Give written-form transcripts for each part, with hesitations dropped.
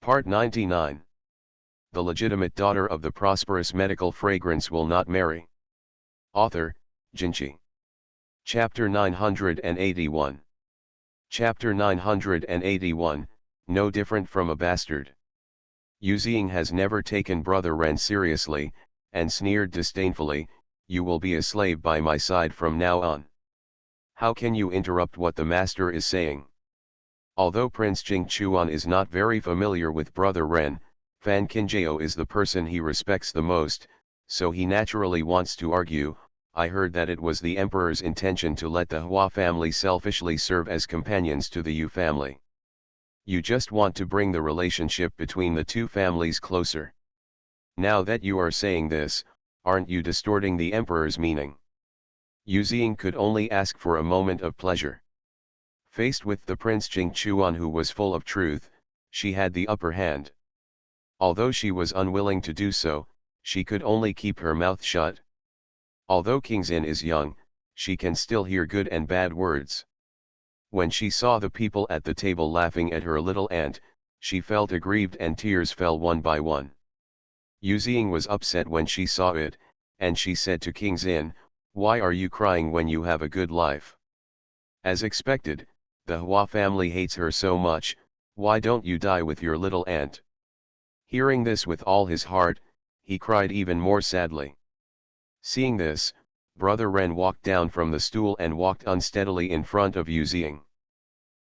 Part 99. The legitimate daughter of the prosperous medical fragrance will not marry. Author, Jinchi. Chapter 981. Chapter 981, No different from a bastard. Yu Ziying has never taken Brother Ren seriously, and sneered disdainfully, "You will be a slave by my side from now on. How can you interrupt what the master is saying?" Although Prince Jing Chuan is not very familiar with Brother Ren, Fan Qinjiao is the person he respects the most, so he naturally wants to argue. "I heard that it was the emperor's intention to let the Hua family selfishly serve as companions to the Yu family. You just want to bring the relationship between the two families closer. Now that you are saying this, aren't you distorting the emperor's meaning?" Yu Ziying could only ask for a moment of pleasure. Faced with the Prince Jing Chuan, who was full of truth, she had the upper hand. Although she was unwilling to do so, she could only keep her mouth shut. Although King Xin is young, she can still hear good and bad words. When she saw the people at the table laughing at her little aunt, she felt aggrieved and tears fell one by one. Yu Ziying was upset when she saw it, and she said to King Xin, "Why are you crying when you have a good life?" As expected, the Hua family hates her so much. "Why don't you die with your little aunt?" Hearing this with all his heart, he cried even more sadly. Seeing this, Brother Ren walked down from the stool and walked unsteadily in front of Yu Ziying.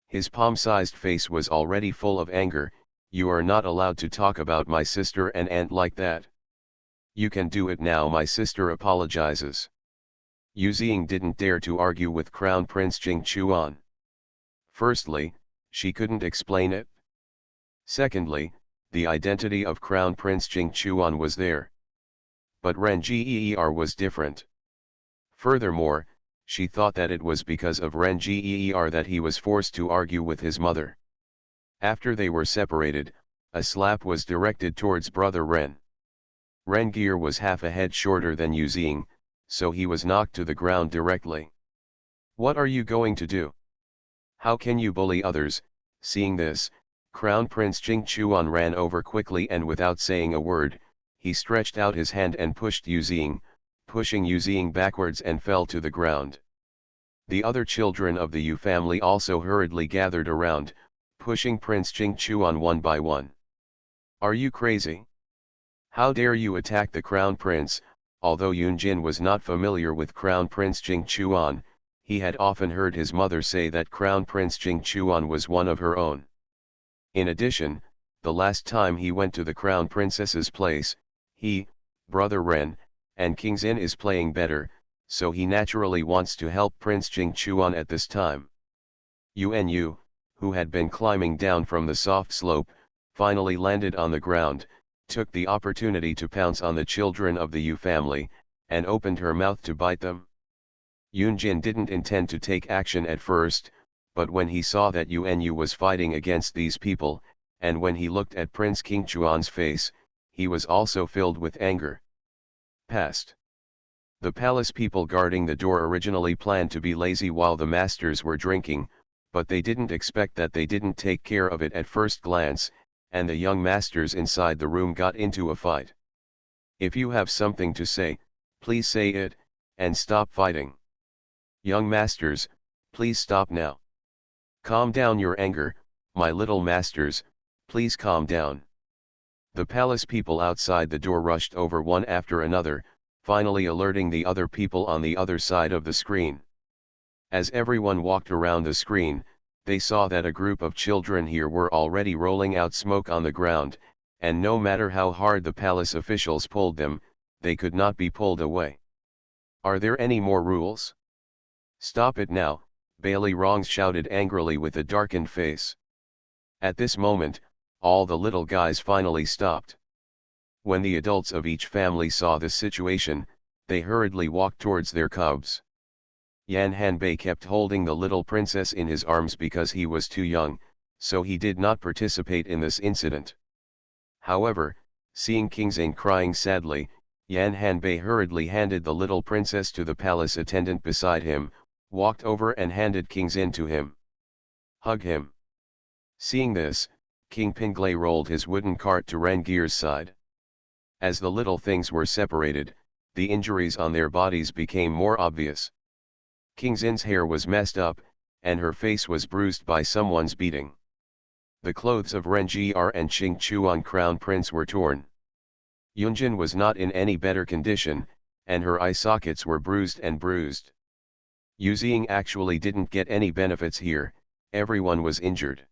His palm-sized face was already full of anger. "You are not allowed to talk about my sister and aunt like that. You can do it now. My sister apologizes." Yu Ziying didn't dare to argue with Crown Prince Jing Chuan. Firstly, she couldn't explain it. Secondly, the identity of Crown Prince Jing Chuan was there. But Ren Geer was different. Furthermore, she thought that it was because of Ren Geer that he was forced to argue with his mother. After they were separated, a slap was directed towards Brother Ren. Ren Geer was half a head shorter than Yu Ziying, so he was knocked to the ground directly. "What are you going to do? How can you bully others?" Seeing this, Crown Prince Jing Chuan ran over quickly, and without saying a word, he stretched out his hand and pushed Yu Ziying, pushing Yu Ziying backwards, and fell to the ground. The other children of the Yu family also hurriedly gathered around, pushing Prince Jing Chuan one by one. "Are you crazy? How dare you attack the Crown Prince?" Although Yun Jin was not familiar with Crown Prince Jing Chuan, he had often heard his mother say that Crown Prince Jing Chuan was one of her own. In addition, the last time he went to the Crown Princess's place, he, Brother Ren, and King Xin is playing better, so he naturally wants to help Prince Jing Chuan at this time. Yu, who had been climbing down from the soft slope, finally landed on the ground, took the opportunity to pounce on the children of the Yu family, and opened her mouth to bite them. Yun Jin didn't intend to take action at first, but when he saw that Yu was fighting against these people, and when he looked at Prince King Chuan's face, he was also filled with anger. Past. The palace people guarding the door originally planned to be lazy while the masters were drinking, but they didn't expect that they didn't take care of it at first glance, and the young masters inside the room got into a fight. "If you have something to say, please say it, and stop fighting. Young masters, please stop now. Calm down your anger, my little masters, please calm down." The palace people outside the door rushed over one after another, finally alerting the other people on the other side of the screen. As everyone walked around the screen, they saw that a group of children here were already rolling out smoke on the ground, and no matter how hard the palace officials pulled them, they could not be pulled away. "Are there any more rules? Stop it now," Bailey Rongs shouted angrily with a darkened face. At this moment, all the little guys finally stopped. When the adults of each family saw this situation, they hurriedly walked towards their cubs. Yan Hanbei kept holding the little princess in his arms because he was too young, so he did not participate in this incident. However, seeing King Xin crying sadly, Yan Hanbei hurriedly handed the little princess to the palace attendant beside him, walked over and handed King Xin to him. "Hug him." Seeing this, King Pinglay rolled his wooden cart to Rengir's side. As the little things were separated, the injuries on their bodies became more obvious. King Zin's hair was messed up, and her face was bruised by someone's beating. The clothes of Rengir and Qing Chuan Crown Prince were torn. Yunjin was not in any better condition, and her eye sockets were bruised and bruised. Yuziang actually didn't get any benefits here, everyone was injured.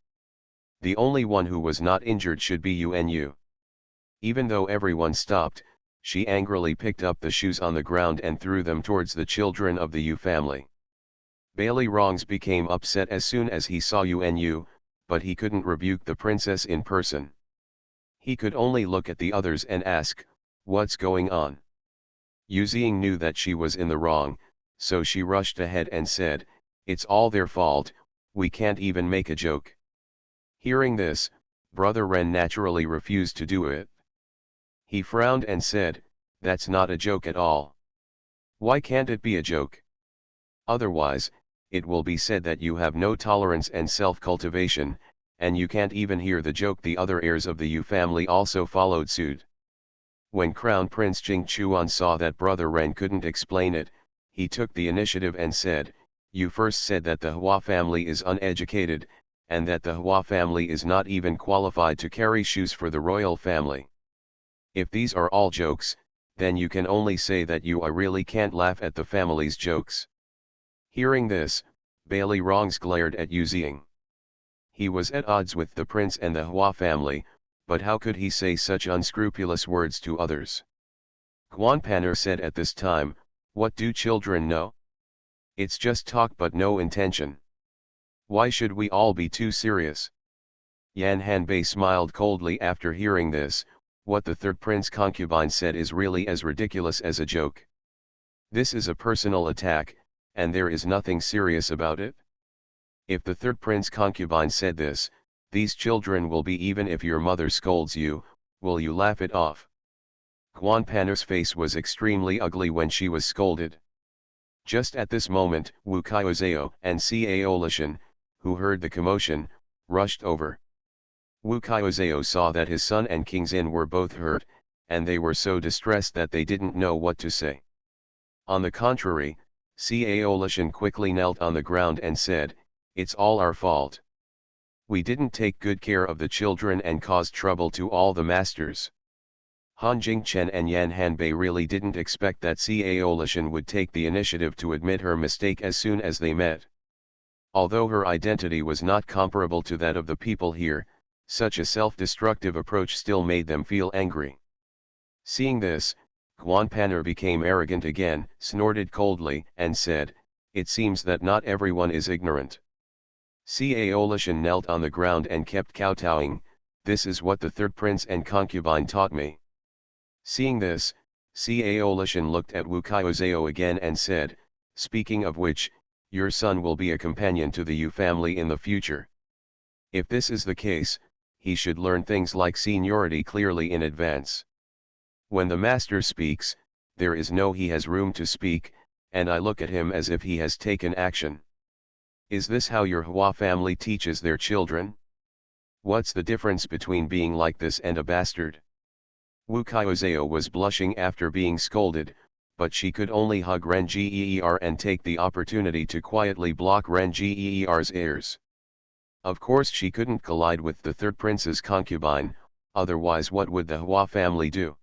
The only one who was not injured should be Yunu. Even though everyone stopped, she angrily picked up the shoes on the ground and threw them towards the children of the Yu family. Bailey Rongs became upset as soon as he saw Yunu, but he couldn't rebuke the princess in person. He could only look at the others and ask, "What's going on?" Yuziang knew that she was in the wrong, so she rushed ahead and said, "It's all their fault, we can't even make a joke." Hearing this, Brother Ren naturally refused to do it. He frowned and said, "That's not a joke at all. Why can't it be a joke? Otherwise, it will be said that you have no tolerance and self-cultivation, and you can't even hear the joke." The other heirs of the Yu family also followed suit. When Crown Prince Qing Chuan saw that Brother Ren couldn't explain it, he took the initiative and said, "You first said that the Hua family is uneducated, and that the Hua family is not even qualified to carry shoes for the royal family. If these are all jokes, then you can only say that you really can't laugh at the family's jokes." Hearing this, Bailey Rongs glared at Yuziang. He was at odds with the prince and the Hua family, but how could he say such unscrupulous words to others? Guan Pan'er said at this time, "What do children know? It's just talk but no intention. Why should we all be too serious?" Yan Hanbei smiled coldly after hearing this. What the third prince concubine said is really as ridiculous as a joke. This is a personal attack, and there is nothing serious about it. If the third prince concubine said this, "These children will be even if your mother scolds you, will you laugh it off?" Guan Pan'er's face was extremely ugly when she was scolded. Just at this moment, Wu Qiuzhao and Cao Lishan, who heard the commotion, rushed over. Wu Qiuzhao saw that his son and King Xin were both hurt, and they were so distressed that they didn't know what to say. On the contrary, Cao Lishan quickly knelt on the ground and said, "It's all our fault. We didn't take good care of the children and caused trouble to all the masters." Han Jingchen and Yan Hanbei really didn't expect that Cao Lishan would take the initiative to admit her mistake as soon as they met. Although her identity was not comparable to that of the people here, such a self-destructive approach still made them feel angry. Seeing this, Guan Pan'er became arrogant again, snorted coldly, and said, "It seems that not everyone is ignorant." Cao Lishan knelt on the ground and kept kowtowing, "This is what the third prince and concubine taught me." Seeing this, Cao Lishan looked at Wu Qiuzhao again and said, "Speaking of which, your son will be a companion to the Yu family in the future. If this is the case, he should learn things like seniority clearly in advance. When the master speaks, there is no he has room to speak, and I look at him as if he has taken action. Is this how your Hua family teaches their children? What's the difference between being like this and a bastard?" Wu Qiuzhao was blushing after being scolded, but she could only hug Ren Geer and take the opportunity to quietly block Ren Geer's ears. Of course she couldn't collide with the third prince's concubine, otherwise what would the Hua family do?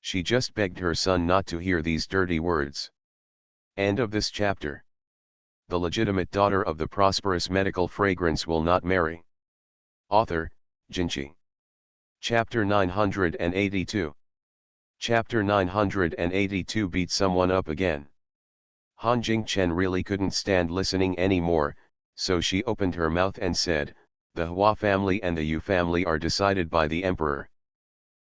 She just begged her son not to hear these dirty words. End of this chapter. The legitimate daughter of the prosperous medical fragrance will not marry. Author, Jinchi. Chapter 982. Chapter 982 Beat someone up again. Han Jingchen really couldn't stand listening anymore, so she opened her mouth and said, "The Hua family and the Yu family are decided by the emperor.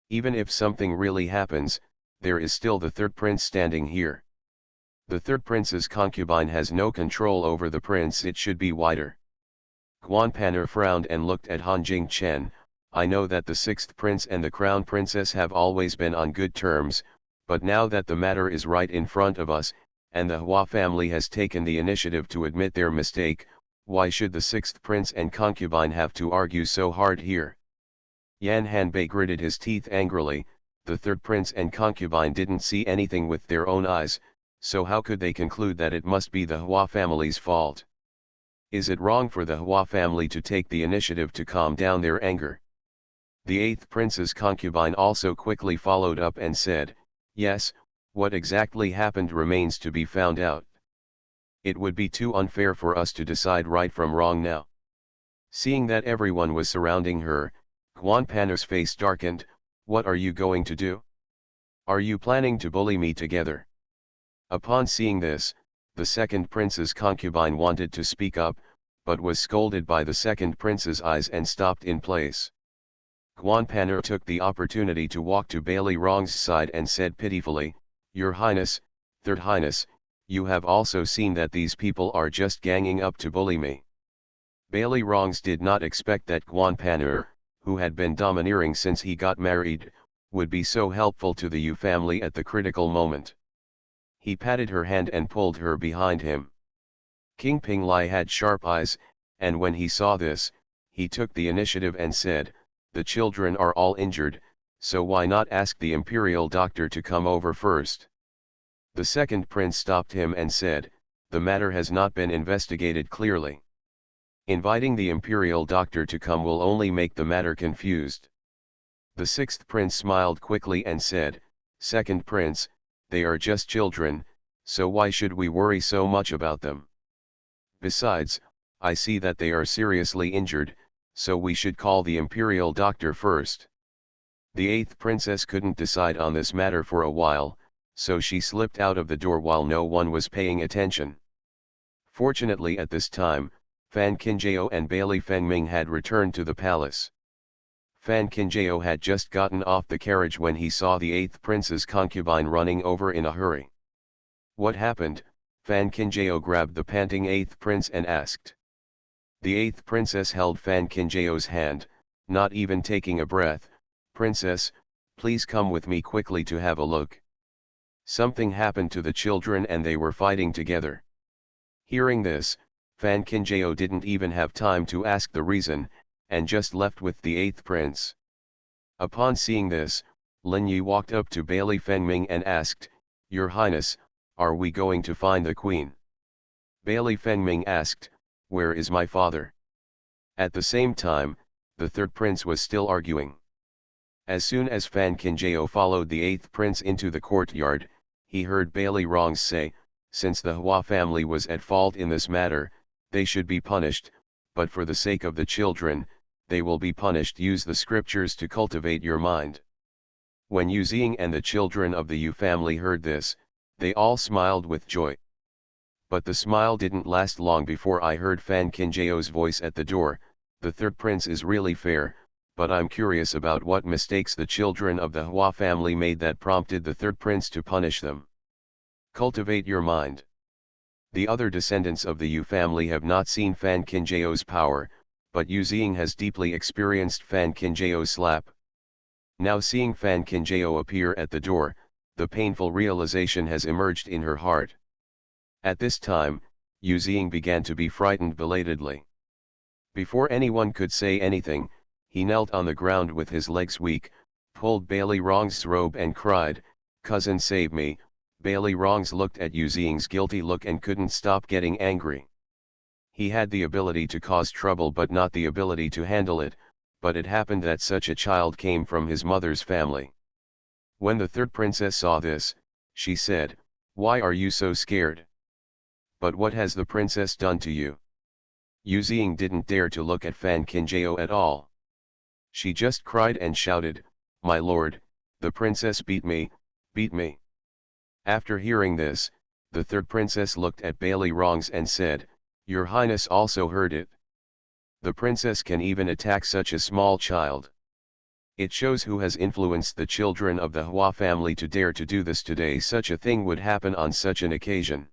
Even if something really happens, there is still the third prince standing here. The third prince's concubine has no control over the prince. It should be wider." Guan Pan'er frowned and looked at Han Jingchen. "I know that the sixth prince and the crown princess have always been on good terms, but now that the matter is right in front of us, and the Hua family has taken the initiative to admit their mistake, why should the sixth prince and concubine have to argue so hard here? Yan Hanbei gritted his teeth angrily. The third prince and concubine didn't see anything with their own eyes, so how could they conclude that it must be the Hua family's fault? Is it wrong for the Hua family to take the initiative to calm down their anger? The eighth prince's concubine also quickly followed up and said, yes, what exactly happened remains to be found out. It would be too unfair for us to decide right from wrong now. Seeing that everyone was surrounding her, Guan Pan's face darkened. What are you going to do? Are you planning to bully me together? Upon seeing this, the second prince's concubine wanted to speak up, but was scolded by the second prince's eyes and stopped in place. Guan Pan took the opportunity to walk to Bailey Rong's side and said pitifully, Your Highness, Third Highness, you have also seen that these people are just ganging up to bully me. Bailey Rongs did not expect that Guan Pan, who had been domineering since he got married, would be so helpful to the Yu family at the critical moment. He patted her hand and pulled her behind him. King Pinglai had sharp eyes, and when he saw this, he took the initiative and said, the children are all injured, so why not ask the imperial doctor to come over first? The second prince stopped him and said, the matter has not been investigated clearly. Inviting the imperial doctor to come will only make the matter confused. The sixth prince smiled quickly and said, Second prince, they are just children, so why should we worry so much about them? Besides, I see that they are seriously injured, so we should call the imperial doctor first. The eighth princess couldn't decide on this matter for a while, so she slipped out of the door while no one was paying attention. Fortunately at this time, Fan Qinjiao and Bailey Fengming had returned to the palace. Fan Qinjiao had just gotten off the carriage when he saw the eighth prince's concubine running over in a hurry. What happened? Fan Qinjiao grabbed the panting eighth prince and asked. The eighth princess held Fan Qinjiao's hand, not even taking a breath. Princess, please come with me quickly to have a look. Something happened to the children and they were fighting together. Hearing this, Fan Qinjiao didn't even have time to ask the reason, and just left with the eighth prince. Upon seeing this, Lin Yi walked up to Bailey Fengming and asked, Your Highness, are we going to find the queen? Bailey Fengming asked, Where is my father? At the same time, the third prince was still arguing. As soon as Fan Qinjiao followed the eighth prince into the courtyard, he heard Bailey Rongs say, since the Hua family was at fault in this matter, they should be punished, but for the sake of the children, they will be punished. Use the scriptures to cultivate your mind. When Yu Ziying and the children of the Yu family heard this, they all smiled with joy. But the smile didn't last long before I heard Fan Qinjiao's voice at the door. The third prince is really fair, but I'm curious about what mistakes the children of the Hua family made that prompted the third prince to punish them. Cultivate your mind. The other descendants of the Yu family have not seen Fan Qinjiao's power, but Yu Ziying has deeply experienced Fan Qinjiao's slap. Now seeing Fan Qinjiao appear at the door, the painful realization has emerged in her heart. At this time, Yu Ziying began to be frightened belatedly. Before anyone could say anything, he knelt on the ground with his legs weak, pulled Bailey Rong's robe and cried, Cousin, save me. Bailey Rongs looked at Yu Ziying's guilty look and couldn't stop getting angry. He had the ability to cause trouble but not the ability to handle it, but it happened that such a child came from his mother's family. When the third princess saw this, she said, Why are you so scared? But what has the princess done to you? Yu Ziying didn't dare to look at Fan Qinjiao at all. She just cried and shouted, My lord, the princess beat me, beat me. After hearing this, the third princess looked at Bailey Rongs and said, Your Highness also heard it. The princess can even attack such a small child. It shows who has influenced the children of the Hua family to dare to do this today. Such a thing would happen on such an occasion.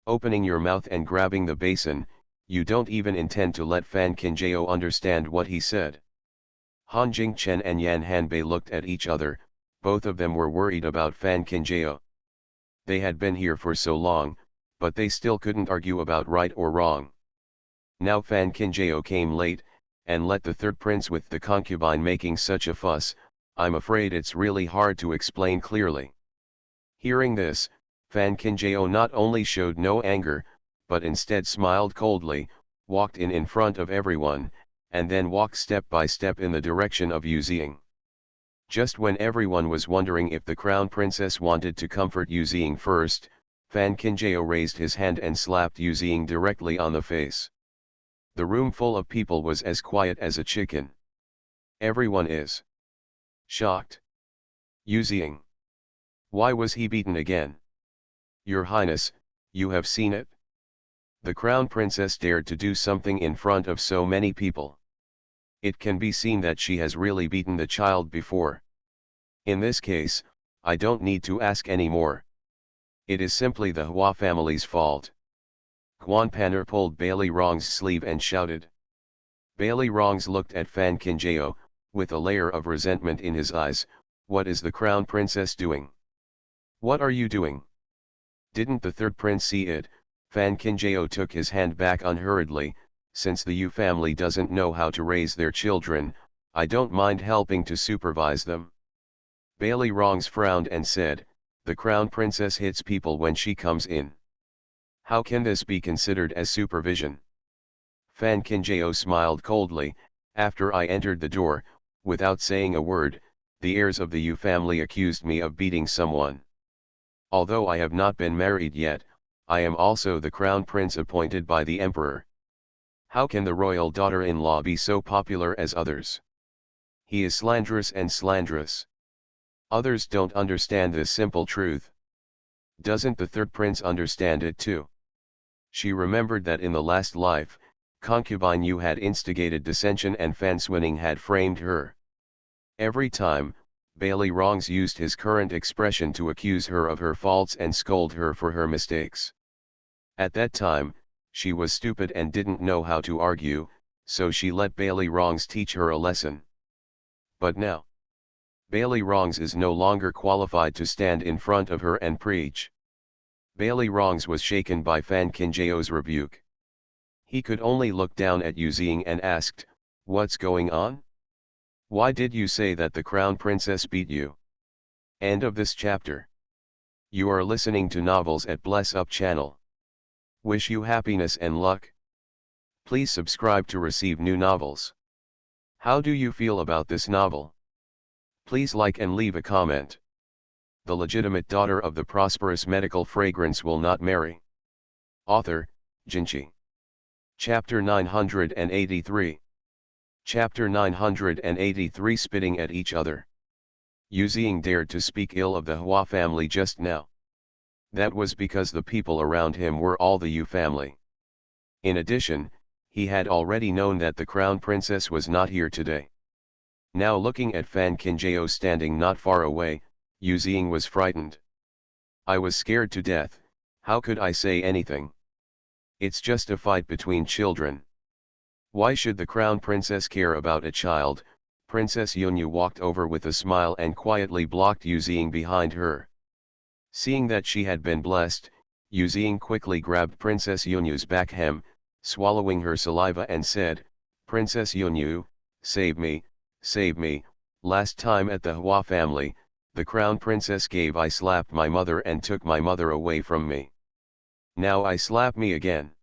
Opening your mouth and grabbing the basin, you don't even intend to let Fan Qinjiao understand what he said. Han Jingchen and Yan Hanbei looked at each other. Both of them were worried about Fan Qinjiao. They had been here for so long, but they still couldn't argue about right or wrong. Now Fan Qinjiao came late, and let the third prince with the concubine making such a fuss, I'm afraid it's really hard to explain clearly. Hearing this, Fan Kinjao not only showed no anger, but instead smiled coldly, walked in front of everyone, and then walked step by step in the direction of Yu Ziying. Just when everyone was wondering if the crown princess wanted to comfort Yu Ziying first, Fan Kinjao raised his hand and slapped Yu Ziying directly on the face. The room full of people was as quiet as a chicken. Everyone is shocked. Yu Ziying. Why was he beaten again? Your Highness, you have seen it? The crown princess dared to do something in front of so many people. It can be seen that she has really beaten the child before. In this case, I don't need to ask any more. It is simply the Hua family's fault. Quan Panner pulled Bailey Rong's sleeve and shouted. Bailey Rongs looked at Fan Kinjao, with a layer of resentment in his eyes. What is the crown princess doing? What are you doing? Didn't the third prince see it? Fan Kinjao took his hand back unhurriedly. Since the Yu family doesn't know how to raise their children, I don't mind helping to supervise them. Bailey Rongs frowned and said, the crown princess hits people when she comes in. How can this be considered as supervision? Fan Kinjao smiled coldly. After I entered the door, without saying a word, the heirs of the Yu family accused me of beating someone. Although I have not been married yet, I am also the crown prince appointed by the emperor. How can the royal daughter-in-law be so popular as others? He is slanderous and slanderous. Others don't understand this simple truth. Doesn't the third prince understand it too? She remembered that in the last life, concubine Yu had instigated dissension and Fan Swinning had framed her. Every time, Bailey Rongs used his current expression to accuse her of her faults and scold her for her mistakes. At that time, she was stupid and didn't know how to argue, so she let Bailey Rongs teach her a lesson. But now, Bailey Rongs is no longer qualified to stand in front of her and preach. Bailey Rongs was shaken by Fan Kinjao's rebuke. He could only look down at Yu Ziying and asked, what's going on? Why did you say that the crown princess beat you? End of this chapter. You are listening to Novels at Bless Up channel. Wish you happiness and luck. Please subscribe to receive new novels. How do you feel about this novel? Please like and leave a comment. The legitimate daughter of the prosperous medical fragrance will not marry. Author, Jinchi. Chapter 983. Chapter 983 Spitting at each other. Yu Ziying dared to speak ill of the Hua family just now. That was because the people around him were all the Yu family. In addition, he had already known that the crown princess was not here today. Now looking at Fan Kinjao standing not far away, Yu Ziying was frightened. I was scared to death. How could I say anything? It's just a fight between children. Why should the crown princess care about a child? Princess Yunyu walked over with a smile and quietly blocked Yu Ziying behind her. Seeing that she had been blessed, Yu Ziying quickly grabbed Princess Yunyu's back hem, swallowing her saliva and said, Princess Yunyu, save me, save me. Last time at the Hua family, the crown princess I slapped my mother and took my mother away from me. Now I slap me again.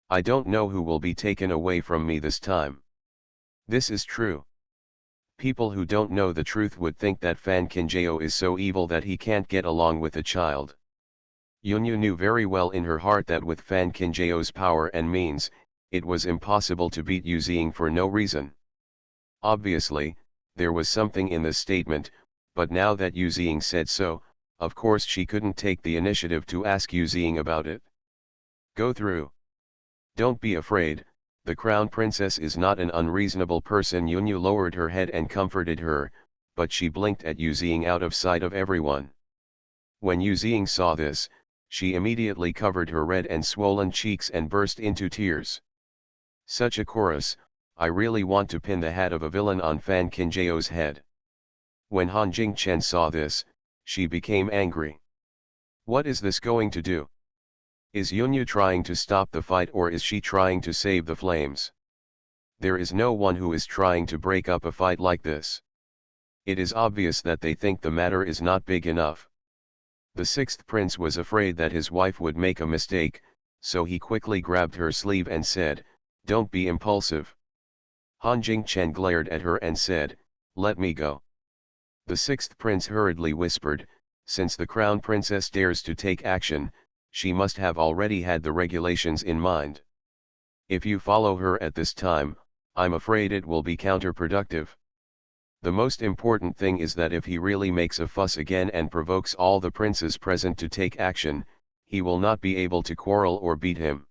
I don't know who will be taken away from me this time. This is true. People who don't know the truth would think that Fan Kinjao is so evil that he can't get along with a child. Yunyu knew very well in her heart that with Fan Kinjao's power and means, it was impossible to beat Yu Ziying for no reason. Obviously, there was something in the statement, but now that Yu Ziying said so, of course she couldn't take the initiative to ask Yu Ziying about it. Go through. Don't be afraid. The crown princess is not an unreasonable person. Yunyu lowered her head and comforted her, but she blinked at Yu Ziying out of sight of everyone. When Yu Ziying saw this, she immediately covered her red and swollen cheeks and burst into tears. Such a chorus, I really want to pin the hat of a villain on Fan Kinjao's head. When Han Jingchen saw this, she became angry. What is this going to do? Is Yunyu trying to stop the fight or is she trying to save the flames? There is no one who is trying to break up a fight like this. It is obvious that they think the matter is not big enough. The sixth prince was afraid that his wife would make a mistake, so he quickly grabbed her sleeve and said, "Don't be impulsive." Han Jingchen glared at her and said, "Let me go." The sixth prince hurriedly whispered, "Since the crown princess dares to take action, she must have already had the regulations in mind. If you follow her at this time, I'm afraid it will be counterproductive. The most important thing is that if he really makes a fuss again and provokes all the princes present to take action, he will not be able to quarrel or beat him."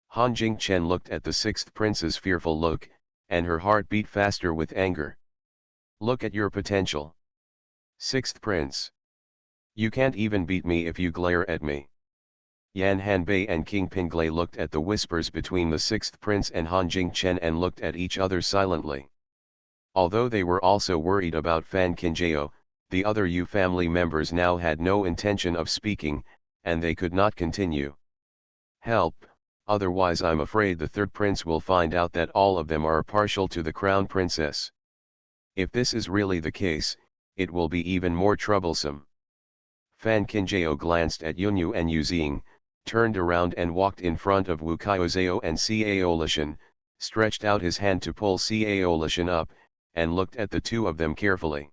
Han Jingchen looked at the sixth prince's fearful look, and her heart beat faster with anger. "Look at your potential. Sixth prince. You can't even beat me if you glare at me." Yan Hanbei and King Pinglai looked at the whispers between the sixth prince and Han Jingchen and looked at each other silently. Although they were also worried about Fan Qinjiao, the other Yu family members now had no intention of speaking, and they could not continue. "Help, otherwise I'm afraid the third prince will find out that all of them are partial to the crown princess. If this is really the case, it will be even more troublesome." Fan Qinjiao glanced at Yunyu and Yuzing, turned around and walked in front of Wu Qiuzao and Cao Lishan, stretched out his hand to pull Cao Lishan up, and looked at the two of them carefully.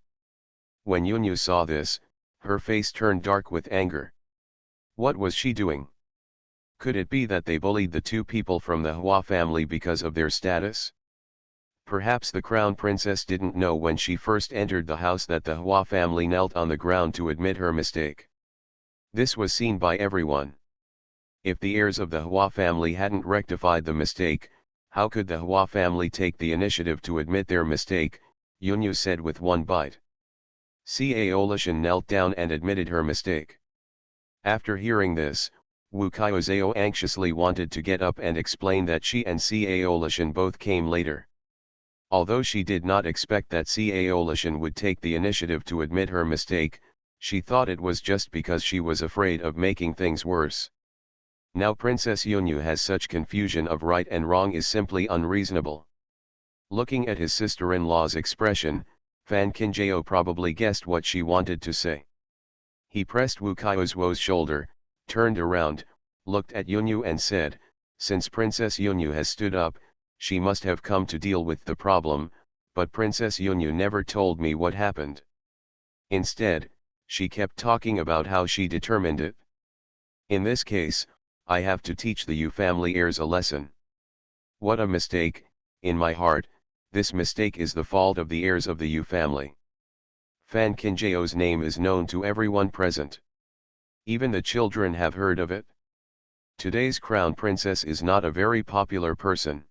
When Yunyu saw this, her face turned dark with anger. What was she doing? Could it be that they bullied the two people from the Hua family because of their status? Perhaps the crown princess didn't know when she first entered the house that the Hua family knelt on the ground to admit her mistake. This was seen by everyone. If the heirs of the Hua family hadn't rectified the mistake, how could the Hua family take the initiative to admit their mistake? Yunyu said with one bite. Cao Lishan knelt down and admitted her mistake. After hearing this, Wu Qiuzao anxiously wanted to get up and explain that she and Cao Lishan both came later. Although she did not expect that Cao Lishan would take the initiative to admit her mistake, she thought it was just because she was afraid of making things worse. Now Princess Yunyu has such confusion of right and wrong is simply unreasonable. Looking at his sister-in-law's expression, Fan Qinjiao probably guessed what she wanted to say. He pressed Wu Qiuzhuo's shoulder, turned around, looked at Yunyu and said, "Since Princess Yunyu has stood up, she must have come to deal with the problem, but Princess Yunyu never told me what happened. Instead, she kept talking about how she determined it. In this case, I have to teach the Yu family heirs a lesson. What a mistake. In my heart, this mistake is the fault of the heirs of the Yu family." Fan Qinjiao's name is known to everyone present. Even the children have heard of it. Today's crown princess is not a very popular person.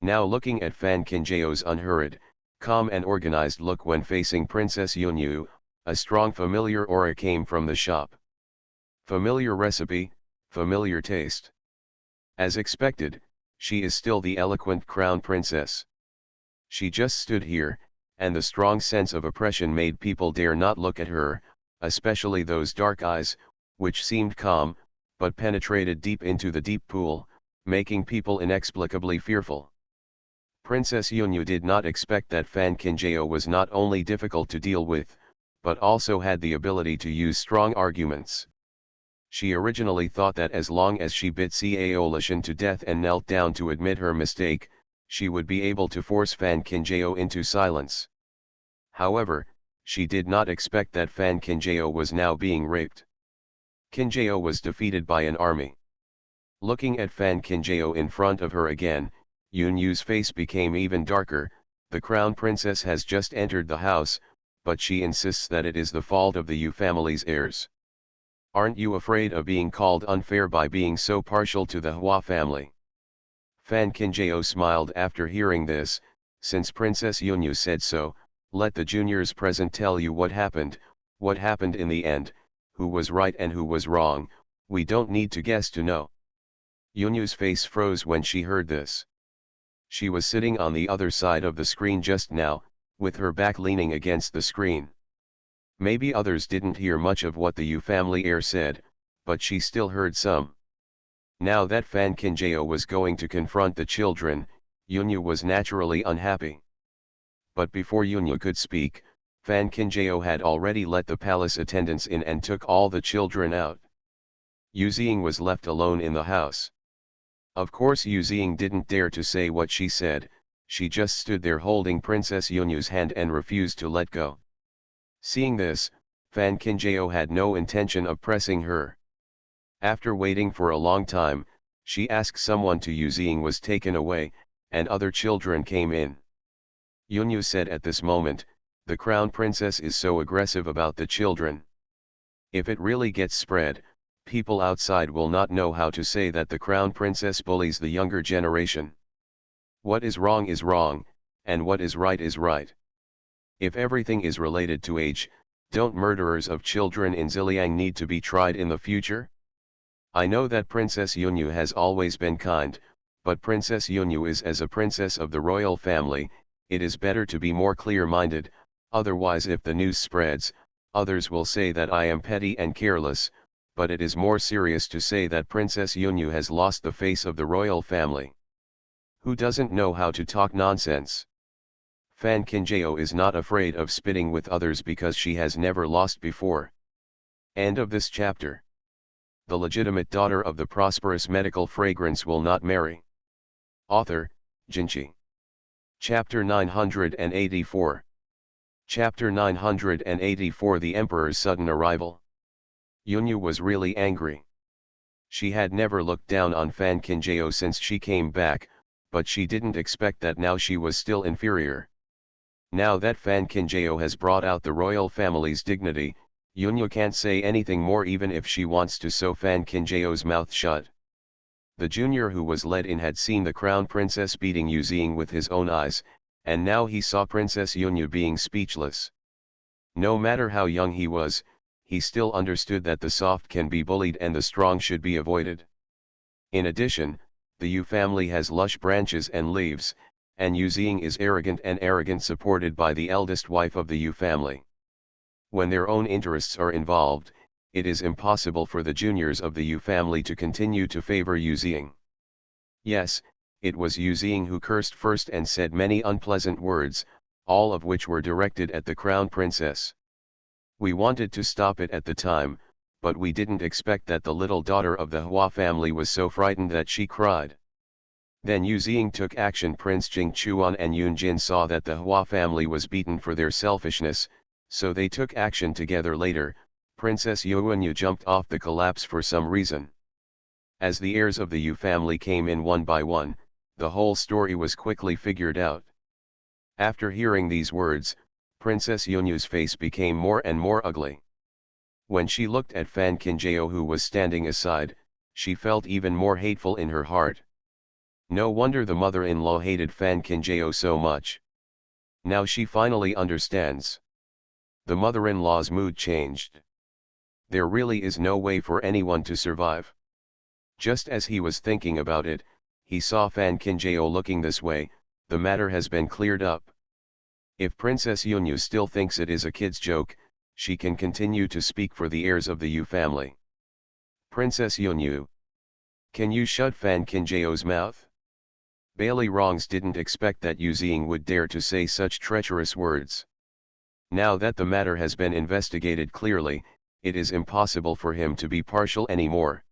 Now looking at Fan Qinjiao's unhurried, calm and organized look when facing Princess Yunyu, a strong familiar aura came from the shop. Familiar recipe, familiar taste. As expected, she is still the eloquent crown princess. She just stood here, and the strong sense of oppression made people dare not look at her, especially those dark eyes, which seemed calm, but penetrated deep into the deep pool, making people inexplicably fearful. Princess Yunyu did not expect that Fan Qinjiao was not only difficult to deal with, but also had the ability to use strong arguments. She originally thought that as long as she bit Cao Lishan to death and knelt down to admit her mistake, she would be able to force Fan Qinjiao into silence. However, she did not expect that Fan Qinjiao was now being raped. Qinjiao was defeated by an army. Looking at Fan Qinjiao in front of her again, Yunyu's face became even darker. The crown princess has just entered the house, but she insists that it is the fault of the Yu family's heirs. Aren't you afraid of being called unfair by being so partial to the Hua family? Fan Qinjiao smiled after hearing this. Since Princess Yunyu said so, let the juniors present tell you what happened in the end, who was right and who was wrong. We don't need to guess to know. Yunyu's face froze when she heard this. She was sitting on the other side of the screen just now, with her back leaning against the screen. Maybe others didn't hear much of what the Yu family heir said, but she still heard some. Now that Fan Qinjiao was going to confront the children, Yunyu was naturally unhappy. But before Yunyu could speak, Fan Kinjao had already let the palace attendants in and took all the children out. Yu Ziying was left alone in the house. Of course Yu Ziying didn't dare to say what she said, she just stood there holding Princess Yunyu's hand and refused to let go. Seeing this, Fan Kinjao had no intention of pressing her. After waiting for a long time, she asked someone to Yu Ziying was taken away, and other children came in. Yunyu said at this moment, the crown princess is so aggressive about the children. If it really gets spread, people outside will not know how to say that the crown princess bullies the younger generation. What is wrong, and what is right. If everything is related to age, don't murderers of children in Ziliang need to be tried in the future? I know that Princess Yunyu has always been kind, but Princess Yunyu is as a princess of the royal family, it is better to be more clear-minded, otherwise if the news spreads, others will say that I am petty and careless, but it is more serious to say that Princess Yunyu has lost the face of the royal family. Who doesn't know how to talk nonsense? Fan Kinjao is not afraid of spitting with others because she has never lost before. End of this chapter. The legitimate daughter of the prosperous medical fragrance will not marry. Author, Jinchi. Chapter 984. Chapter 984 The Emperor's Sudden Arrival. Yunyu was really angry. She had never looked down on Fan Kinjao since she came back, but she didn't expect that now she was still inferior. Now that Fan Kinjao has brought out the royal family's dignity, Yunyu can't say anything more even if she wants to sew Fan Kinjao's mouth shut. The junior who was let in had seen the crown princess beating Yu Ziying with his own eyes, and now he saw Princess Yunyu being speechless. No matter how young he was, he still understood that the soft can be bullied and the strong should be avoided. In addition, the Yu family has lush branches and leaves, and Yu Ziying is arrogant supported by the eldest wife of the Yu family. When their own interests are involved, it is impossible for the juniors of the Yu family to continue to favor Yu Ziying. Yes, it was Yu Ziying who cursed first and said many unpleasant words, all of which were directed at the crown princess. We wanted to stop it at the time, but we didn't expect that the little daughter of the Hua family was so frightened that she cried. Then Yu Ziying took action. Prince Jing Chuan and Yun Jin saw that the Hua family was beaten for their selfishness, so they took action together. Later, Princess Yuanyu jumped off the collapse for some reason. As the heirs of the Yu family came in one by one, the whole story was quickly figured out. After hearing these words, Princess Yunyu's face became more and more ugly. When she looked at Fan Kinjao who was standing aside, she felt even more hateful in her heart. No wonder the mother-in-law hated Fan Kinjao so much. Now she finally understands. The mother-in-law's mood changed. There really is no way for anyone to survive. Just as he was thinking about it, he saw Fan Kinjao looking this way. The matter has been cleared up. If Princess Yunyu still thinks it is a kid's joke, she can continue to speak for the heirs of the Yu family. Princess Yunyu, can you shut Fan Kinjao's mouth? Bailey Rongs didn't expect that Yu Ziying would dare to say such treacherous words. Now that the matter has been investigated clearly, it is impossible for him to be partial anymore.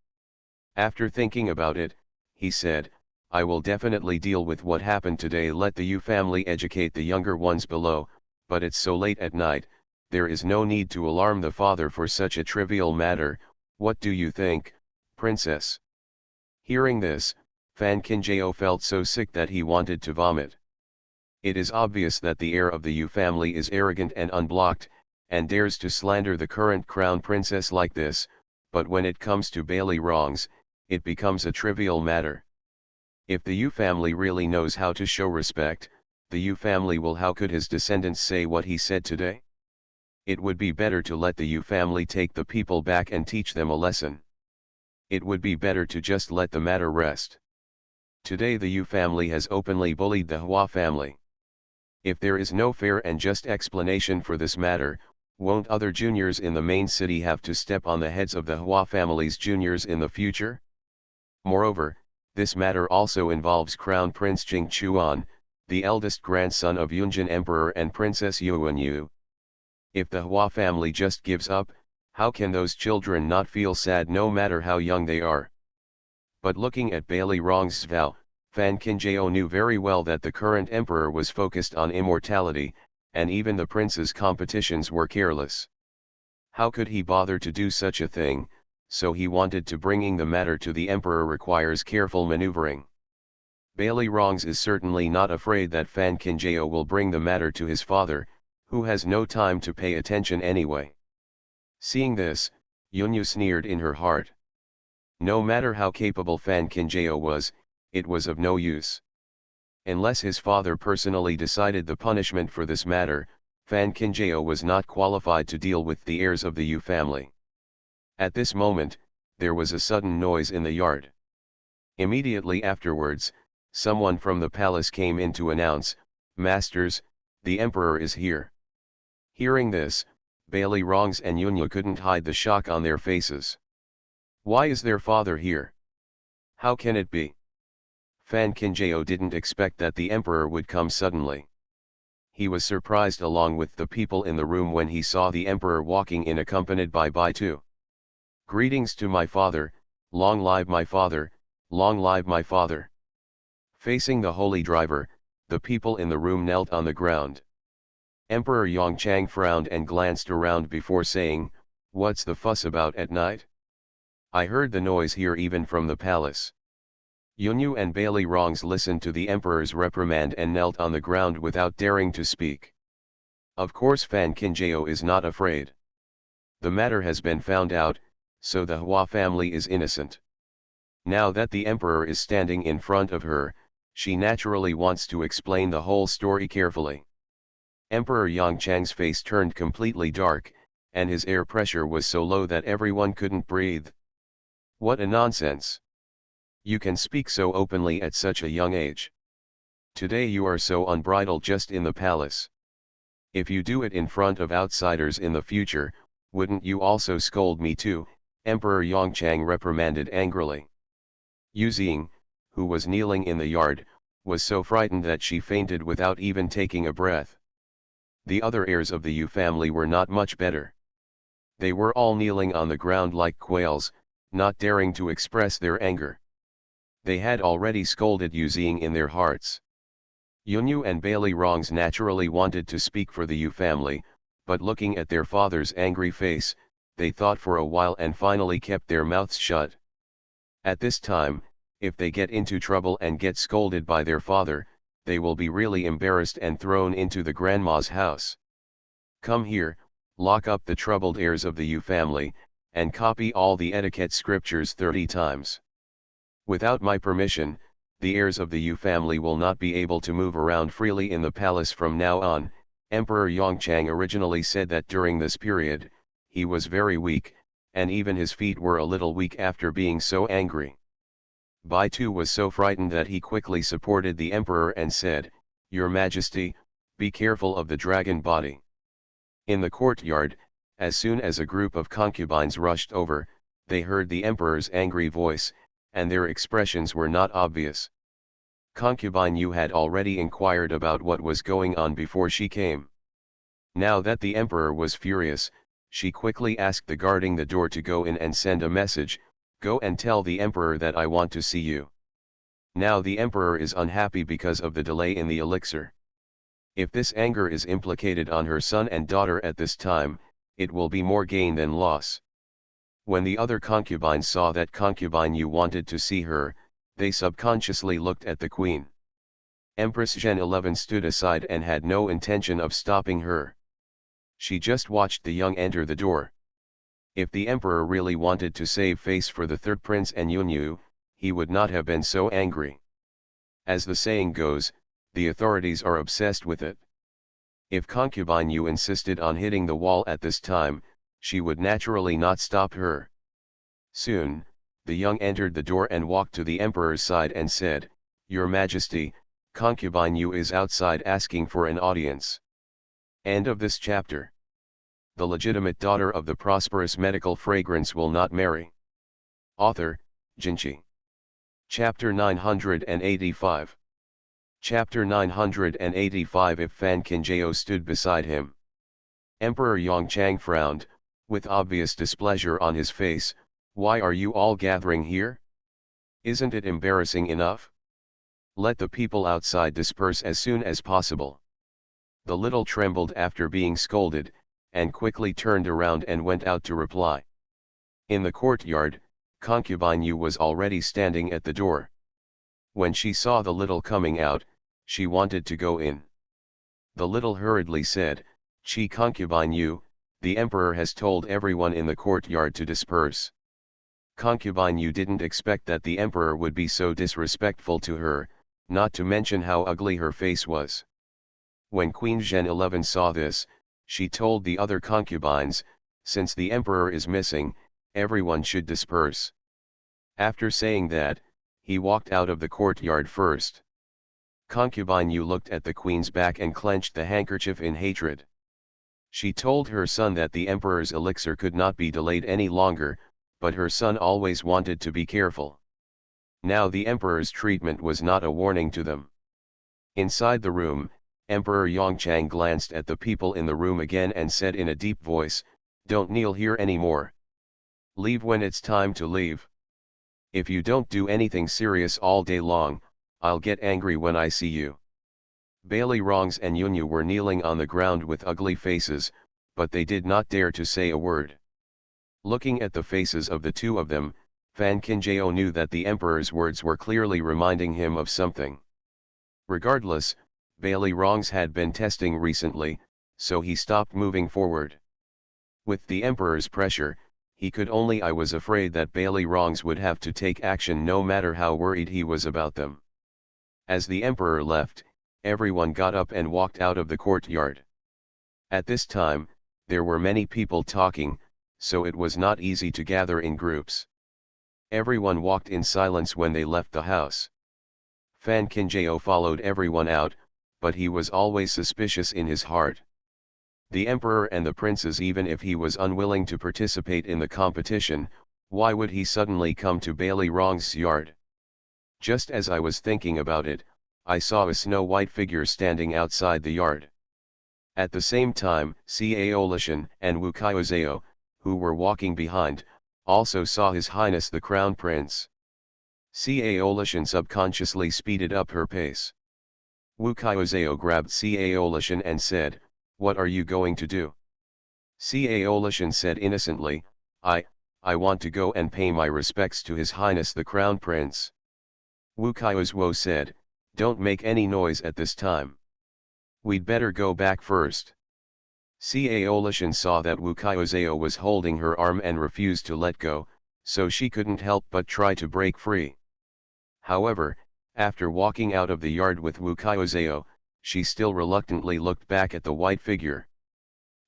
After thinking about it, he said, I will definitely deal with what happened today. Let the Yu family educate the younger ones below, but it's so late at night, there is no need to alarm the father for such a trivial matter. What do you think, princess? Hearing this, Fan Kinjao felt so sick that he wanted to vomit. It is obvious that the heir of the Yu family is arrogant and unblocked, and dares to slander the current crown princess like this, but when it comes to Bailey Rongs, it becomes a trivial matter. If the Yu family really knows how to show respect, the Yu family will. How could his descendants say what he said today? It would be better to let the Yu family take the people back and teach them a lesson. It would be better to just let the matter rest. Today the Yu family has openly bullied the Hua family. If there is no fair and just explanation for this matter, won't other juniors in the main city have to step on the heads of the Hua family's juniors in the future? Moreover, This matter also involves Crown Prince Jing Chuan, the eldest grandson of Yunjin Emperor and Princess Yuanyu. If the Hua family just gives up, how can those children not feel sad no matter how young they are? But looking at Bailey Rong's vow, Fan Qinjiao knew very well that the current emperor was focused on immortality, and even the prince's competitions were careless. How could he bother to do such a thing? So he wanted to bringing the matter to the emperor requires careful maneuvering. Bailey Rongs is certainly not afraid that Fan Qinjiao will bring the matter to his father, who has no time to pay attention anyway. Seeing this, Yunyu sneered in her heart. No matter how capable Fan Qinjiao was, it was of no use. Unless his father personally decided the punishment for this matter, Fan Qinjiao was not qualified to deal with the heirs of the Yu family. At this moment, there was a sudden noise in the yard. Immediately afterwards, someone from the palace came in to announce, "Masters, the emperor is here." Hearing this, Bailey Rongs and Yunyu couldn't hide the shock on their faces. Why is their father here? How can it be? Fan Qinjiao didn't expect that the emperor would come suddenly. He was surprised along with the people in the room when he saw the emperor walking in accompanied by Baitu. "Greetings to my father, long live my father, long live my father." Facing the holy driver, the people in the room knelt on the ground. Emperor Yongchang frowned and glanced around before saying, "What's the fuss about at night? I heard the noise here even from the palace." Yunyu and Bailey Rongs listened to the emperor's reprimand and knelt on the ground without daring to speak. Of course Fan Qinjiao is not afraid. The matter has been found out, so the Hua family is innocent. Now that the emperor is standing in front of her, she naturally wants to explain the whole story carefully. Emperor Yongchang's face turned completely dark, and his air pressure was so low that everyone couldn't breathe. What a nonsense! You can speak so openly at such a young age. Today you are so unbridled just in the palace. If you do it in front of outsiders in the future, wouldn't you also scold me too? Emperor Yongchang reprimanded angrily. Yu Xing, who was kneeling in the yard, was so frightened that she fainted without even taking a breath. The other heirs of the Yu family were not much better. They were all kneeling on the ground like quails, not daring to express their anger. They had already scolded Yu Xing in their hearts. Yunyu and Bailey Rongs naturally wanted to speak for the Yu family, but looking at their father's angry face, they thought for a while and finally kept their mouths shut. At this time, if they get into trouble and get scolded by their father, they will be really embarrassed and thrown into the grandma's house. Come here, lock up the troubled heirs of the Yu family, and copy all the etiquette scriptures 30 times. Without my permission, the heirs of the Yu family will not be able to move around freely in the palace from now on. Emperor Yongchang originally said that during this period, he was very weak, and even his feet were a little weak after being so angry. Baitu was so frightened that he quickly supported the emperor and said, "Your Majesty, be careful of the dragon body." In the courtyard, as soon as a group of concubines rushed over, they heard the emperor's angry voice, and their expressions were not obvious. Concubine Yu had already inquired about what was going on before she came. Now that the emperor was furious, she quickly asked the guarding the door to go in and send a message, "Go and tell the emperor that I want to see you." Now the emperor is unhappy because of the delay in the elixir. If this anger is implicated on her son and daughter at this time, it will be more gain than loss. When the other concubines saw that concubine Yu wanted to see her, they subconsciously looked at the queen. Empress Zhen 11 stood aside and had no intention of stopping her. She just watched the young enter the door. If the emperor really wanted to save face for the third prince and Yunyu, he would not have been so angry. As the saying goes, the authorities are obsessed with it. If concubine Yu insisted on hitting the wall at this time, she would naturally not stop her. Soon, the young entered the door and walked to the emperor's side and said, "Your Majesty, concubine Yu is outside asking for an audience." End of this chapter. The legitimate daughter of the prosperous medical fragrance will not marry. Author, Jinchi. Chapter 985. Chapter 985. If Fan Kinjao stood beside him. Emperor Yongchang frowned, with obvious displeasure on his face. Why are you all gathering here? Isn't it embarrassing enough? Let the people outside disperse as soon as possible. The little trembled after being scolded, and quickly turned around and went out to reply. In the courtyard, concubine Yu was already standing at the door. When she saw the little coming out, she wanted to go in. The little hurriedly said, "Chi concubine Yu, the emperor has told everyone in the courtyard to disperse." Concubine Yu didn't expect that the emperor would be so disrespectful to her, not to mention how ugly her face was. When Queen Zhen 11 saw this, she told the other concubines, "Since the emperor is missing, everyone should disperse." After saying that, he walked out of the courtyard first. Concubine Yu looked at the queen's back and clenched the handkerchief in hatred. She told her son that the emperor's elixir could not be delayed any longer, but her son always wanted to be careful. Now the emperor's treatment was not a warning to them. Inside the room, Emperor Yongchang glanced at the people in the room again and said in a deep voice, "Don't kneel here anymore. Leave when it's time to leave. If you don't do anything serious all day long, I'll get angry when I see you." Bailey Rongs and Yunyu were kneeling on the ground with ugly faces, but they did not dare to say a word. Looking at the faces of the two of them, Fan Kinjao knew that the emperor's words were clearly reminding him of something. Regardless, Bailey Rongs had been testing recently, so he stopped moving forward. With the emperor's pressure, he could only. I was afraid that Bailey Rongs would have to take action no matter how worried he was about them. As the emperor left, everyone got up and walked out of the courtyard. At this time, there were many people talking, so it was not easy to gather in groups. Everyone walked in silence when they left the house. Fan Kinjao followed everyone out, but he was always suspicious in his heart. The emperor and the princes, even if he was unwilling to participate in the competition, why would he suddenly come to Bailey Rongs' yard? Just as I was thinking about it, I saw a snow-white figure standing outside the yard. At the same time, Cao Lishan and Wu Kaiozeo, who were walking behind, also saw His Highness the Crown Prince. Cao Lishan subconsciously speeded up her pace. Wu Kaiozeo grabbed Cao Lishan and said, "What are you going to do?" Cao Lishan said innocently, I want to go and pay my respects to His Highness the Crown Prince." Wu Kaiozeo said, "Don't make any noise at this time. We'd better go back first." Cao Lishan saw that Wu Kaiozeo was holding her arm and refused to let go, so she couldn't help but try to break free. However, after walking out of the yard with Wu Kaiozeo, she still reluctantly looked back at the white figure.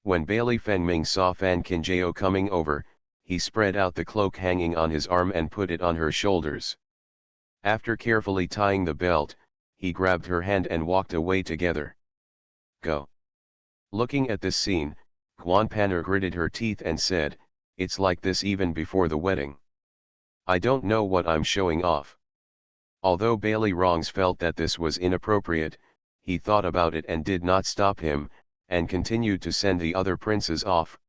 When Bailey Fengming saw Fan Kinjao coming over, he spread out the cloak hanging on his arm and put it on her shoulders. After carefully tying the belt, he grabbed her hand and walked away together. "Go." Looking at this scene, Guan Pan'er gritted her teeth and said, "It's like this even before the wedding. I don't know what I'm showing off." Although Bailey Rongs felt that this was inappropriate, he thought about it and did not stop him, and continued to send the other princes off.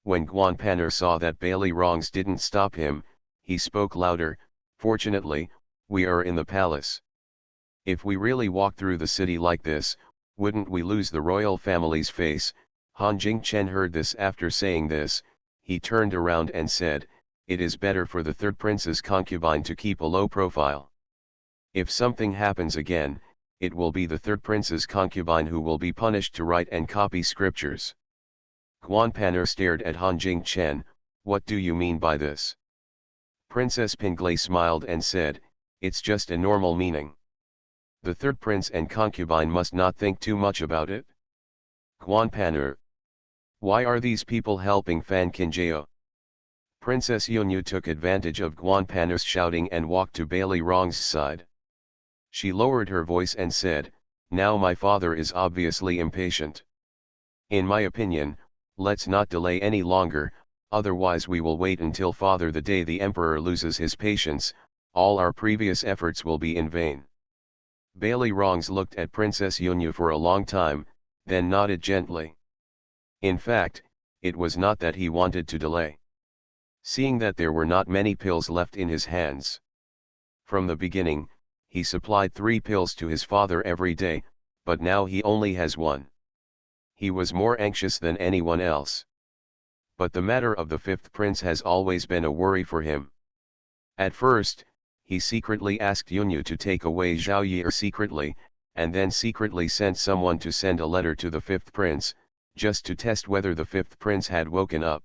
When Guan Pan'er saw that Bailey Rongs didn't stop him, he spoke louder, "Fortunately, we are in the palace. If we really walk through the city like this, wouldn't we lose the royal family's face?" Han Jingchen heard this. After saying this, he turned around and said, "It is better for the third prince's concubine to keep a low profile. If something happens again, it will be the third prince's concubine who will be punished to write and copy scriptures." Guan Pan'er stared at Han Jingchen. "What do you mean by this?" Princess Pinglai smiled and said, "It's just a normal meaning. The third prince and concubine must not think too much about it." Guan Pan'er: "Why are these people helping Fan Kinjao?" Princess Yunyu took advantage of Guan Pan'er's shouting and walked to Bailey Rongs' side. She lowered her voice and said, "Now my father is obviously impatient. In my opinion, let's not delay any longer, otherwise we will wait until father the day the emperor loses his patience. All our previous efforts will be in vain. Bailey Rongs looked at Princess Yunyu for a long time, then nodded gently. In fact, it was not that he wanted to delay. Seeing that there were not many pills left in his hands. From the beginning, he supplied 3 pills to his father every day, but now he only has 1. He was more anxious than anyone else. But the matter of the 5th prince has always been a worry for him. At first, he secretly asked Yunyu to take away Zhao Yi secretly, and then secretly sent someone to send a letter to the 5th prince, just to test whether the 5th prince had woken up.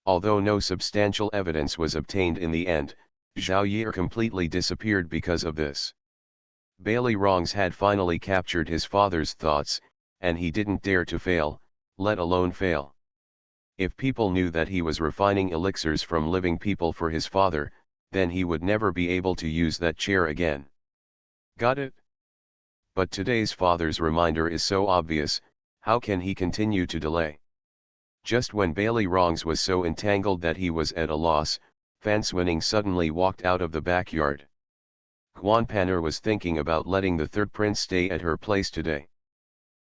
Although no substantial evidence was obtained in the end, Zhao Yi completely disappeared because of this. Bailey Rongs had finally captured his father's thoughts, and he didn't dare to fail, let alone fail. If people knew that he was refining elixirs from living people for his father, then he would never be able to use that chair again. Got it? But today's father's reminder is so obvious, how can he continue to delay? Just when Bailey Rongs was so entangled that he was at a loss, Fan Swinning suddenly walked out of the backyard. Guan Pan'er was thinking about letting the 3rd prince stay at her place today.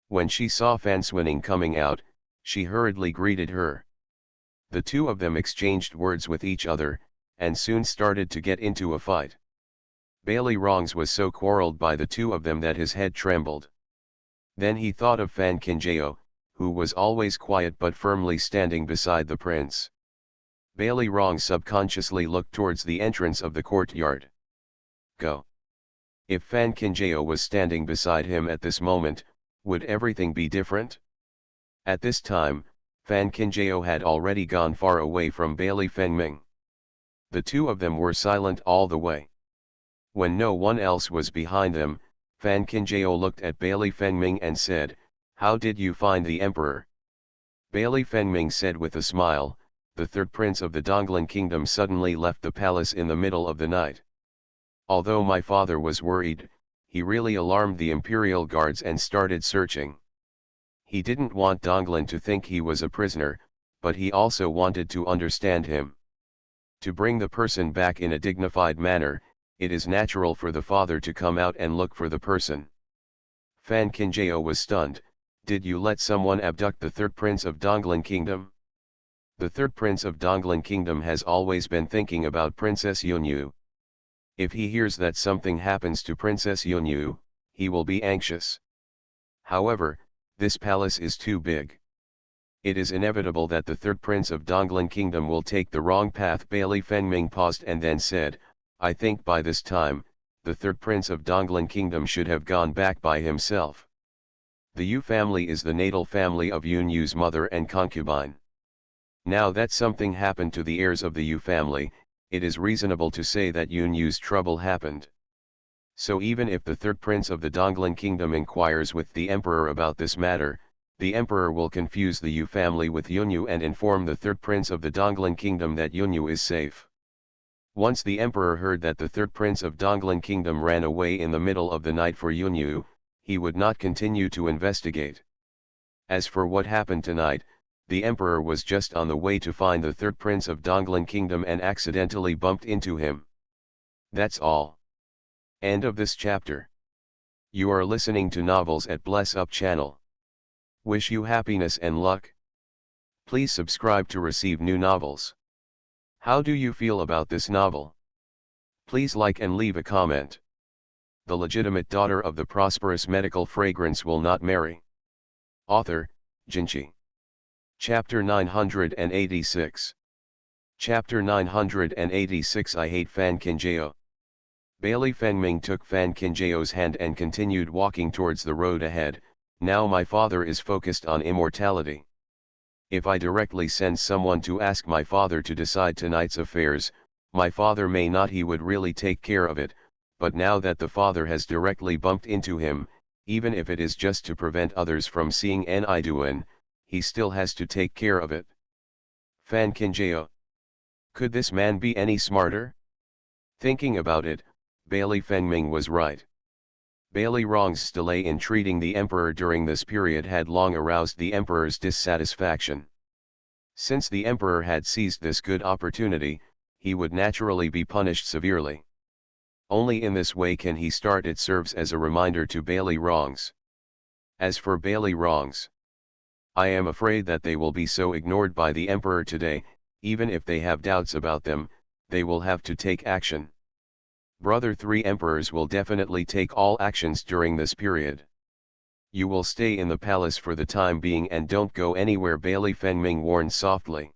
When she saw Fan Swinning coming out, she hurriedly greeted her. The two of them exchanged words with each other, and soon started to get into a fight. Bailey Rongs was so quarreled by the two of them that his head trembled. Then he thought of Fan Kinjao, who was always quiet but firmly standing beside the prince. Bailey Rongs subconsciously looked towards the entrance of the courtyard. Go. If Fan Kinjao was standing beside him at this moment, would everything be different? At this time, Fan Kinjao had already gone far away from Bailey Fengming. The two of them were silent all the way. When no one else was behind them, Fan Kinjao looked at Bailey Fengming and said, "How did you find the emperor?" Bailey Fengming said with a smile, "The 3rd prince of the Donglan kingdom suddenly left the palace in the middle of the night. Although my father was worried, he really alarmed the imperial guards and started searching. He didn't want Donglan to think he was a prisoner, but he also wanted to understand him. To bring the person back in a dignified manner, it is natural for the father to come out and look for the person." Fan Kinjao was stunned. "Did you let someone abduct the 3rd prince of Donglan kingdom?" "The 3rd prince of Donglan kingdom has always been thinking about Princess Yunyu. If he hears that something happens to Princess Yunyu, he will be anxious. However, this palace is too big. It is inevitable that the 3rd prince of Donglan kingdom will take the wrong path." Bailey Fengming paused and then said, "I think by this time, the 3rd prince of Donglan kingdom should have gone back by himself. The Yu family is the natal family of Yunyu's mother and concubine. Now that something happened to the heirs of the Yu family, it is reasonable to say that Yunyu's trouble happened. So even if the 3rd prince of the Donglan kingdom inquires with the emperor about this matter, the emperor will confuse the Yu family with Yunyu and inform the 3rd prince of the Donglan kingdom that Yunyu is safe. Once the emperor heard that the 3rd prince of Donglan kingdom ran away in the middle of the night for Yunyu, he would not continue to investigate. As for what happened tonight, the emperor was just on the way to find the 3rd prince of Donglan kingdom and accidentally bumped into him. That's all. End of this chapter. You are listening to Novels at Bless Up channel. Wish you happiness and luck. Please subscribe to receive new novels. How do you feel about this novel? Please like and leave a comment. The legitimate daughter of the prosperous medical fragrance will not marry. Author, Jinchi. Chapter 986. Chapter 986. I hate Fan Kinjao. Bailey Fengming took Fan Kinjao's hand and continued walking towards the road ahead. Now my father is focused on immortality. If I directly send someone to ask my father to decide tonight's affairs, my father may not, he would really take care of it, but now that the father has directly bumped into him, even if it is just to prevent others from seeing Niduan, he still has to take care of it. Fan Kinjao. Could this man be any smarter? Thinking about it, Bailey Fengming was right. Bailey Rongs' delay in treating the emperor during this period had long aroused the emperor's dissatisfaction. Since the emperor had seized this good opportunity, he would naturally be punished severely. Only in this way can he start. It serves as a reminder to Bailey wrongs. As for Bailey wrongs, I am afraid that they will be so ignored by the Emperor today. Even if they have doubts about them, they will have to take action. Brother, 3 emperors will definitely take all actions during this period. You will stay in the palace for the time being and don't go anywhere, Bailey Fengming warned softly.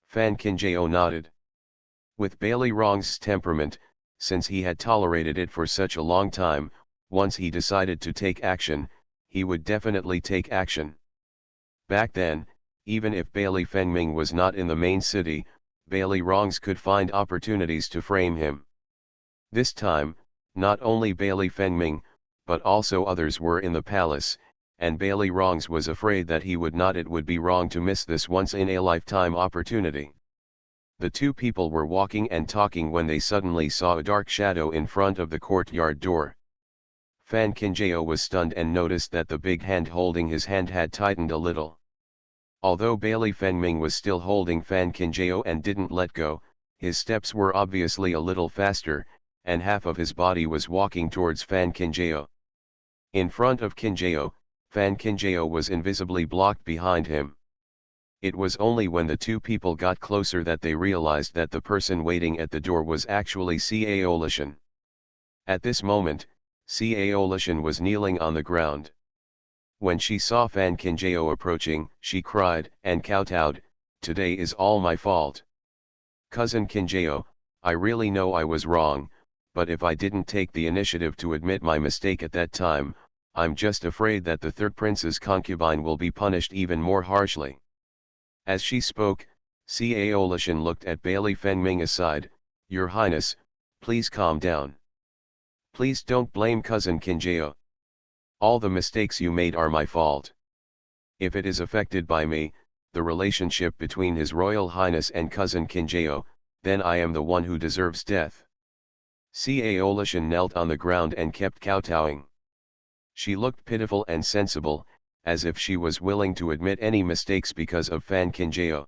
Fan Qingjao nodded. With Bailey Rong's temperament, since he had tolerated it for such a long time, once he decided to take action, he would definitely take action. Back then, even if Bailey Fengming was not in the main city, Bailey Rongs could find opportunities to frame him. This time, not only Bailey Fengming, but also others were in the palace, and Bailey Rongs was afraid that he would not. It would be wrong to miss this once-in-a-lifetime opportunity. The 2 people were walking and talking when they suddenly saw a dark shadow in front of the courtyard door. Fan Qingjao was stunned and noticed that the big hand holding his hand had tightened a little. Although Bailey Fengming was still holding Fan Qingjao and didn't let go, his steps were obviously a little faster, and half of his body was walking towards Fan Qingjao. In front of Qingjao, Fan Qingjao was invisibly blocked behind him. It was only when the 2 people got closer that they realized that the person waiting at the door was actually Cao Lishan. At this moment, Cao Lishan was kneeling on the ground. When she saw Fan Qingjao approaching, she cried and kowtowed, "Today is all my fault. Cousin Qingjao, I really know I was wrong, but if I didn't take the initiative to admit my mistake at that time, I'm just afraid that the 3rd prince's concubine will be punished even more harshly." As she spoke, Cao Lishan looked at Bailey Fengming aside, "Your Highness, please calm down. Please don't blame cousin Qingjao. All the mistakes you made are my fault. If it is affected by me, the relationship between His Royal Highness and cousin Qingjao, then I am the one who deserves death." Cao Lishan knelt on the ground and kept kowtowing. She looked pitiful and sensible, as if she was willing to admit any mistakes because of Fan Qingjao.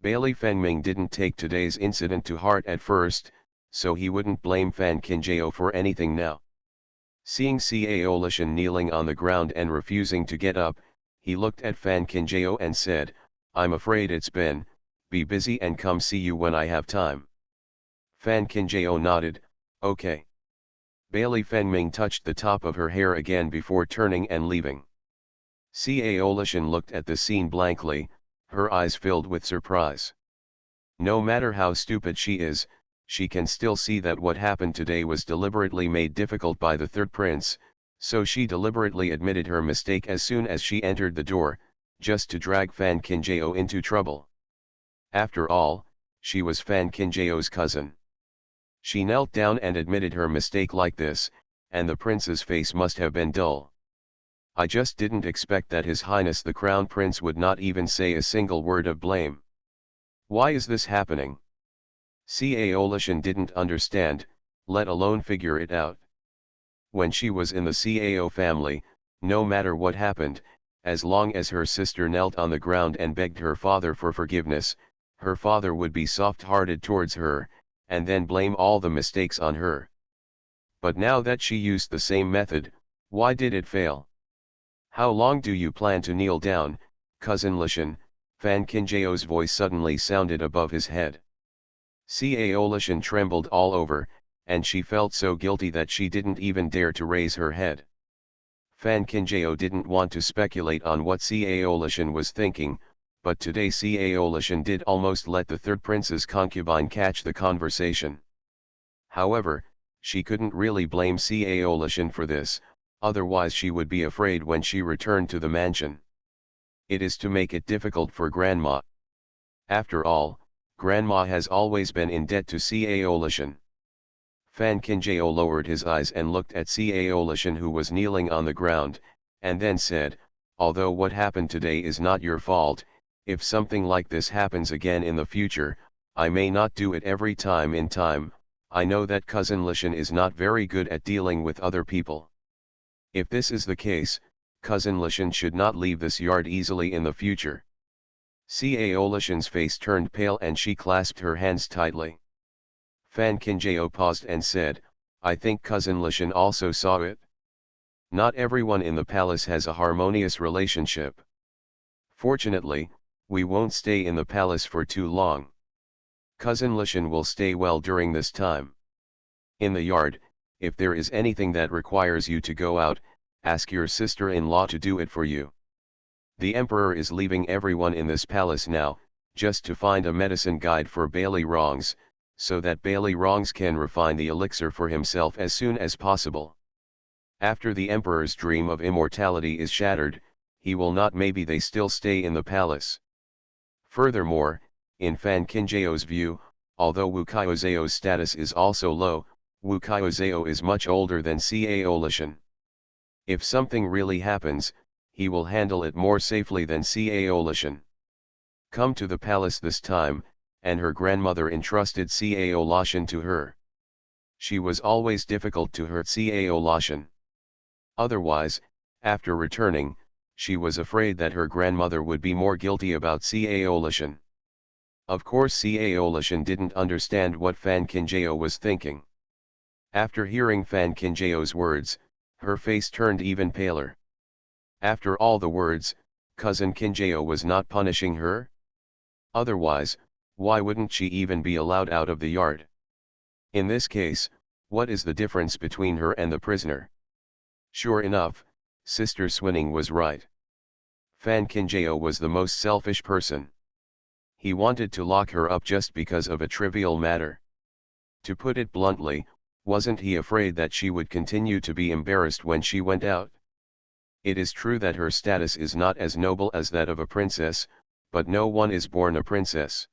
Bailey Fengming didn't take today's incident to heart at first, so he wouldn't blame Fan Qingjao for anything now. Seeing Cao Lishan kneeling on the ground and refusing to get up, he looked at Fan Qingjao and said, "I'm afraid it's been, be busy and come see you when I have time." Fan Qingjao nodded, "Okay." Bailey Fengming touched the top of her hair again before turning and leaving. Cao Lishan looked at the scene blankly, her eyes filled with surprise. No matter how stupid she is, she can still see that what happened today was deliberately made difficult by the 3rd prince, so she deliberately admitted her mistake as soon as she entered the door, just to drag Fan Qingjao into trouble. After all, she was Fan Qingjiao's cousin. She knelt down and admitted her mistake like this, and the prince's face must have been dull. "I just didn't expect that His Highness the Crown Prince would not even say a single word of blame. Why is this happening?" Cao Lishan didn't understand, let alone figure it out. When she was in the Cao family, no matter what happened, as long as her sister knelt on the ground and begged her father for forgiveness, her father would be soft-hearted towards her, and then blame all the mistakes on her. But now that she used the same method, why did it fail? "How long do you plan to kneel down, cousin Lishan?" Fan Qingjiao's voice suddenly sounded above his head. Cao Lishan trembled all over, and she felt so guilty that she didn't even dare to raise her head. Fan Qingjio didn't want to speculate on what Cao Lishan was thinking, but today Cao Lishan did almost let the 3rd prince's concubine catch the conversation. However, she couldn't really blame Cao Lishan for this, otherwise she would be afraid when she returned to the mansion. It is to make it difficult for Grandma. After all, Grandma has always been in debt to Cao Lishan. Fan Qingjio lowered his eyes and looked at Cao Lishan, who was kneeling on the ground, and then said, "Although what happened today is not your fault, if something like this happens again in the future, I may not do it every time in time. I know that cousin Lishan is not very good at dealing with other people. If this is the case, cousin Lishan should not leave this yard easily in the future." Cao Lishan's face turned pale and she clasped her hands tightly. Fan Qingjio paused and said, I think cousin Lishan also saw it. Not everyone in the palace has a harmonious relationship. Fortunately, we won't stay in the palace for too long. Cousin Lishan will stay well during this time. In the yard, if there is anything that requires you to go out, ask your sister-in-law to do it for you. The emperor is leaving everyone in this palace now, just to find a medicine guide for Bailey Rongs, so that Bailey Rongs can refine the elixir for himself as soon as possible. After the emperor's dream of immortality is shattered, he will not, maybe they still stay in the palace. Furthermore, in Fan Kinjao's view, although Wu Kaiozeo status is also low, Wu Kaiozeo is much older than Cao Lishan. If something really happens, he will handle it more safely than Cao Lishan. Come to the palace this time, and her grandmother entrusted Cao Lishan to her. She was always difficult to hurt Cao Lishan. Otherwise, after returning, she was afraid that her grandmother would be more guilty about Cao Lishan. Of course Cao Lishan didn't understand what Fan Kinjao was thinking. After hearing Fan Kinjao's words, her face turned even paler. After all the words, cousin Kinjao was not punishing her? Otherwise, why wouldn't she even be allowed out of the yard? In this case, what is the difference between her and the prisoner? Sure enough, Sister Swinning was right. Fan Kinjao was the most selfish person. He wanted to lock her up just because of a trivial matter. To put it bluntly, wasn't he afraid that she would continue to be embarrassed when she went out? It is true that her status is not as noble as that of a princess, but no one is born a princess.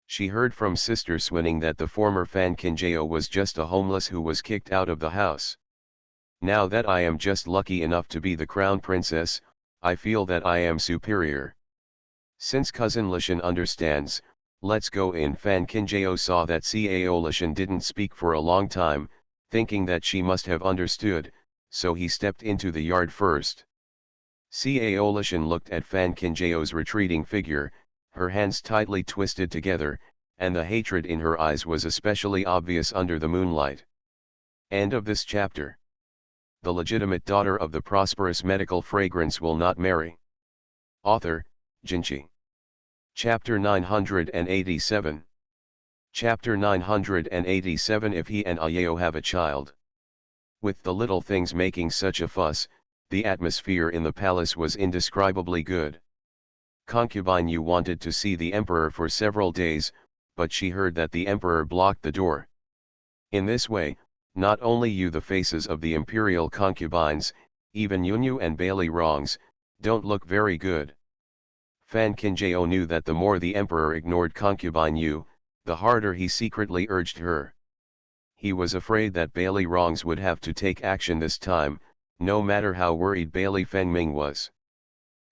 She heard from Sister Swinning that the former Fan Kinjao was just a homeless who was kicked out of the house. Now that I am just lucky enough to be the crown princess, I feel that I am superior. Since cousin Lishan understands, let's go in. Fan Kinjao saw that Cao Lishan didn't speak for a long time, thinking that she must have understood, so he stepped into the yard first. Cao Lishan looked at Fan Kinjao's retreating figure, her hands tightly twisted together, and the hatred in her eyes was especially obvious under the moonlight. End of this chapter. The legitimate daughter of the prosperous medical fragrance will not marry. Author, Jinchi. Chapter 987. Chapter 987. If he and Ayao have a child. With the little things making such a fuss, the atmosphere in the palace was indescribably good. Concubine Yu wanted to see the emperor for several days, but she heard that the emperor blocked the door. In this way, not only Yu, the faces of the imperial concubines, even Yunyu and Bailey Rongs, don't look very good. Fan Kinjao knew that the more the emperor ignored concubine Yu, the harder he secretly urged her. He was afraid that Bailey Rongs would have to take action this time, no matter how worried Bailey Fengming was.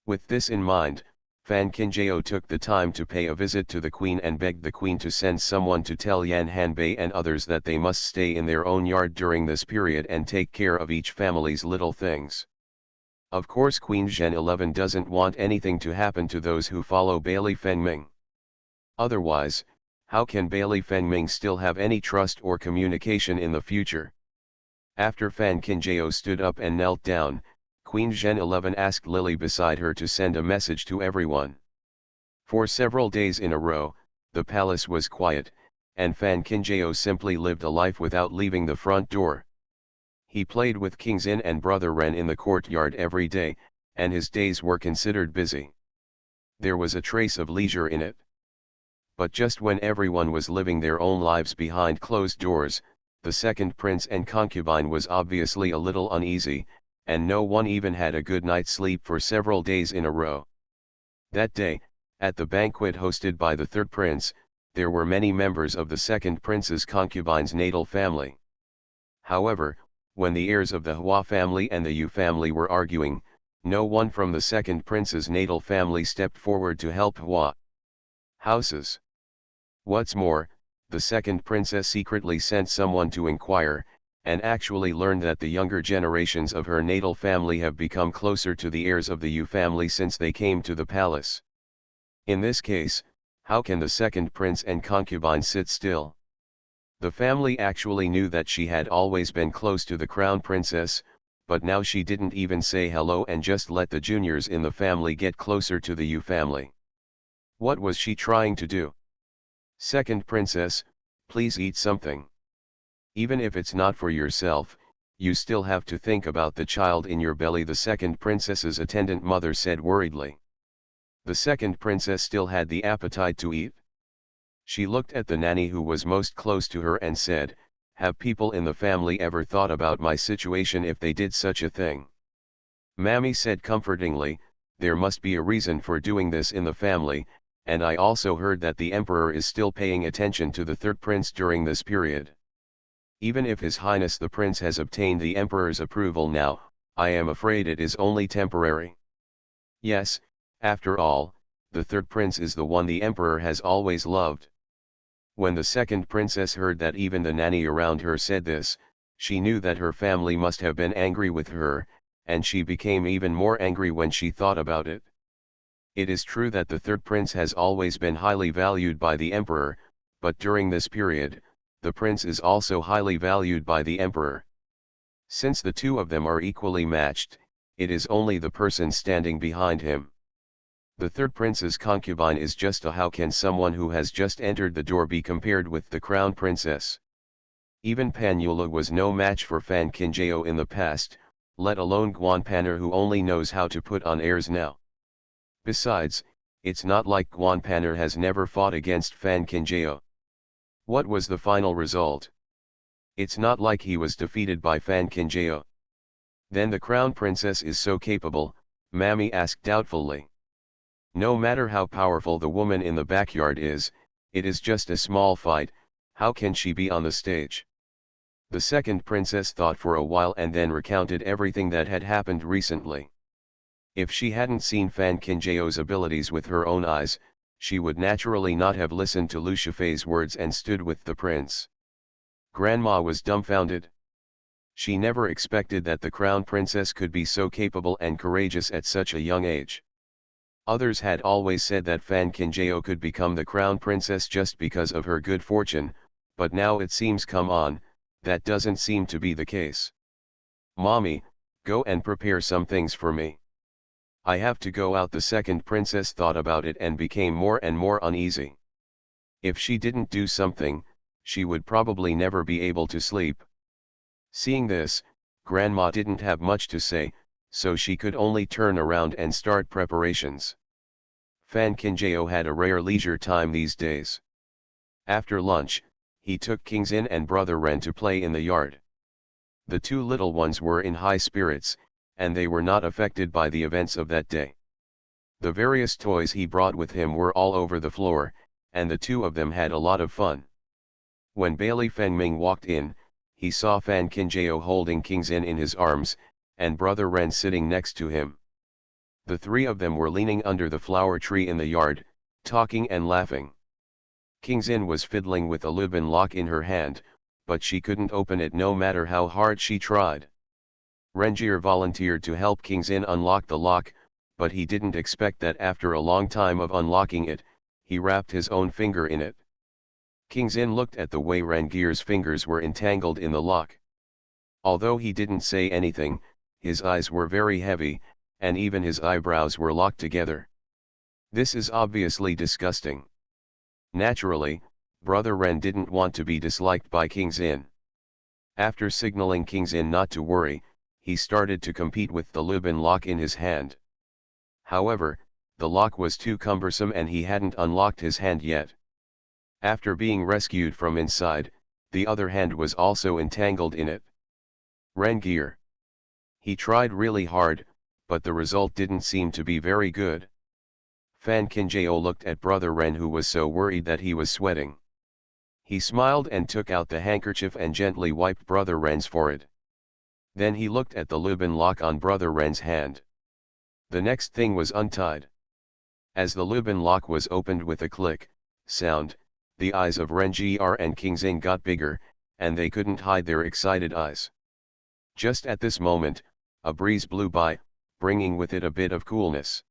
With this in mind, Fan Kinjao took the time to pay a visit to the queen and begged the queen to send someone to tell Yan Hanbei and others that they must stay in their own yard during this period and take care of each family's little things. Of course Queen Zhen 11 doesn't want anything to happen to those who follow Bailey Fengming. Otherwise, how can Bailey Fengming still have any trust or communication in the future? After Fan Kinjao stood up and knelt down, Queen Zhen 11 asked Lily beside her to send a message to everyone. For several days in a row, the palace was quiet, and Fan Kinjao simply lived a life without leaving the front door. He played with King Xin and Brother Ren in the courtyard every day, and his days were considered busy. There was a trace of leisure in it. But just when everyone was living their own lives behind closed doors, the second prince and concubine was obviously a little uneasy, and no one even had a good night's sleep for several days in a row. That day, at the banquet hosted by the third prince, there were many members of the second prince's concubine's natal family. However, when the heirs of the Hua family and the Yu family were arguing, no one from the second prince's natal family stepped forward to help Hua houses. What's more, the second princess secretly sent someone to inquire, and actually learned that the younger generations of her natal family have become closer to the heirs of the Yu family since they came to the palace. In this case, how can the second prince and concubine sit still? The family actually knew that she had always been close to the crown princess, but now she didn't even say hello and just let the juniors in the family get closer to the Yu family. What was she trying to do? Second princess, please eat something. Even if it's not for yourself, you still have to think about the child in your belly, the second princess's attendant mother said worriedly. The second princess still had the appetite to eat. She looked at the nanny who was most close to her and said, "Have people in the family ever thought about my situation if they did such a thing?" Mammy said comfortingly, "There must be a reason for doing this in the family, and I also heard that the emperor is still paying attention to the third prince during this period. Even if His Highness the Prince has obtained the emperor's approval now, I am afraid it is only temporary. Yes, after all, the third prince is the one the emperor has always loved." When the second princess heard that even the nanny around her said this, she knew that her family must have been angry with her, and she became even more angry when she thought about it. It is true that the third prince has always been highly valued by the emperor, but during this period, the prince is also highly valued by the emperor. Since the two of them are equally matched, it is only the person standing behind him. The third prince's concubine is just a how can someone who has just entered the door be compared with the crown princess? Even Panula was no match for Fan Kinjao in the past, let alone Guan Panner who only knows how to put on airs now. Besides, it's not like Guan Panner has never fought against Fan Kinjao. What was the final result? It's not like he was defeated by Fan Kinjao. Then the crown princess is so capable, Mammy asked doubtfully. No matter how powerful the woman in the backyard is, it is just a small fight, how can she be on the stage? The second princess thought for a while and then recounted everything that had happened recently. If she hadn't seen Fan Kinjao's abilities with her own eyes, she would naturally not have listened to Lu Shifei's words and stood with the prince. Grandma was dumbfounded. She never expected that the crown princess could be so capable and courageous at such a young age. Others had always said that Fan Kinjao could become the crown princess just because of her good fortune, but now it seems come on, that doesn't seem to be the case. Mommy, go and prepare some things for me. I have to go out. The second princess thought about it and became more and more uneasy. If she didn't do something, she would probably never be able to sleep. Seeing this, Grandma didn't have much to say, so she could only turn around and start preparations. Fan Kinjao had a rare leisure time these days. After lunch, he took King Xin and Brother Ren to play in the yard. The two little ones were in high spirits, and they were not affected by the events of that day. The various toys he brought with him were all over the floor, and the two of them had a lot of fun. When Bailey Fengming walked in, he saw Fan Kinjao holding King Xin in his arms, and Brother Ren sitting next to him. The three of them were leaning under the flower tree in the yard, talking and laughing. King Xin was fiddling with a Lubin lock in her hand, but she couldn't open it no matter how hard she tried. Rengier volunteered to help King Xin unlock the lock, but he didn't expect that after a long time of unlocking it, he wrapped his own finger in it. King Xin looked at the way Rengier's fingers were entangled in the lock. Although he didn't say anything, his eyes were very heavy, and even his eyebrows were locked together. This is obviously disgusting. Naturally, Brother Ren didn't want to be disliked by King Xin. After signaling King Xin not to worry, he started to compete with the Lubin lock in his hand. However, the lock was too cumbersome and he hadn't unlocked his hand yet. After being rescued from inside, the other hand was also entangled in it. Rengier. He tried really hard, but the result didn't seem to be very good. Fan Kinjao looked at Brother Ren who was so worried that he was sweating. He smiled and took out the handkerchief and gently wiped Brother Ren's forehead. Then he looked at the Lubin lock on Brother Ren's hand. The next thing was untied. As the Lubin lock was opened with a click sound, the eyes of Rengier and King Xin got bigger, and they couldn't hide their excited eyes. Just at this moment, a breeze blew by, bringing with it a bit of coolness.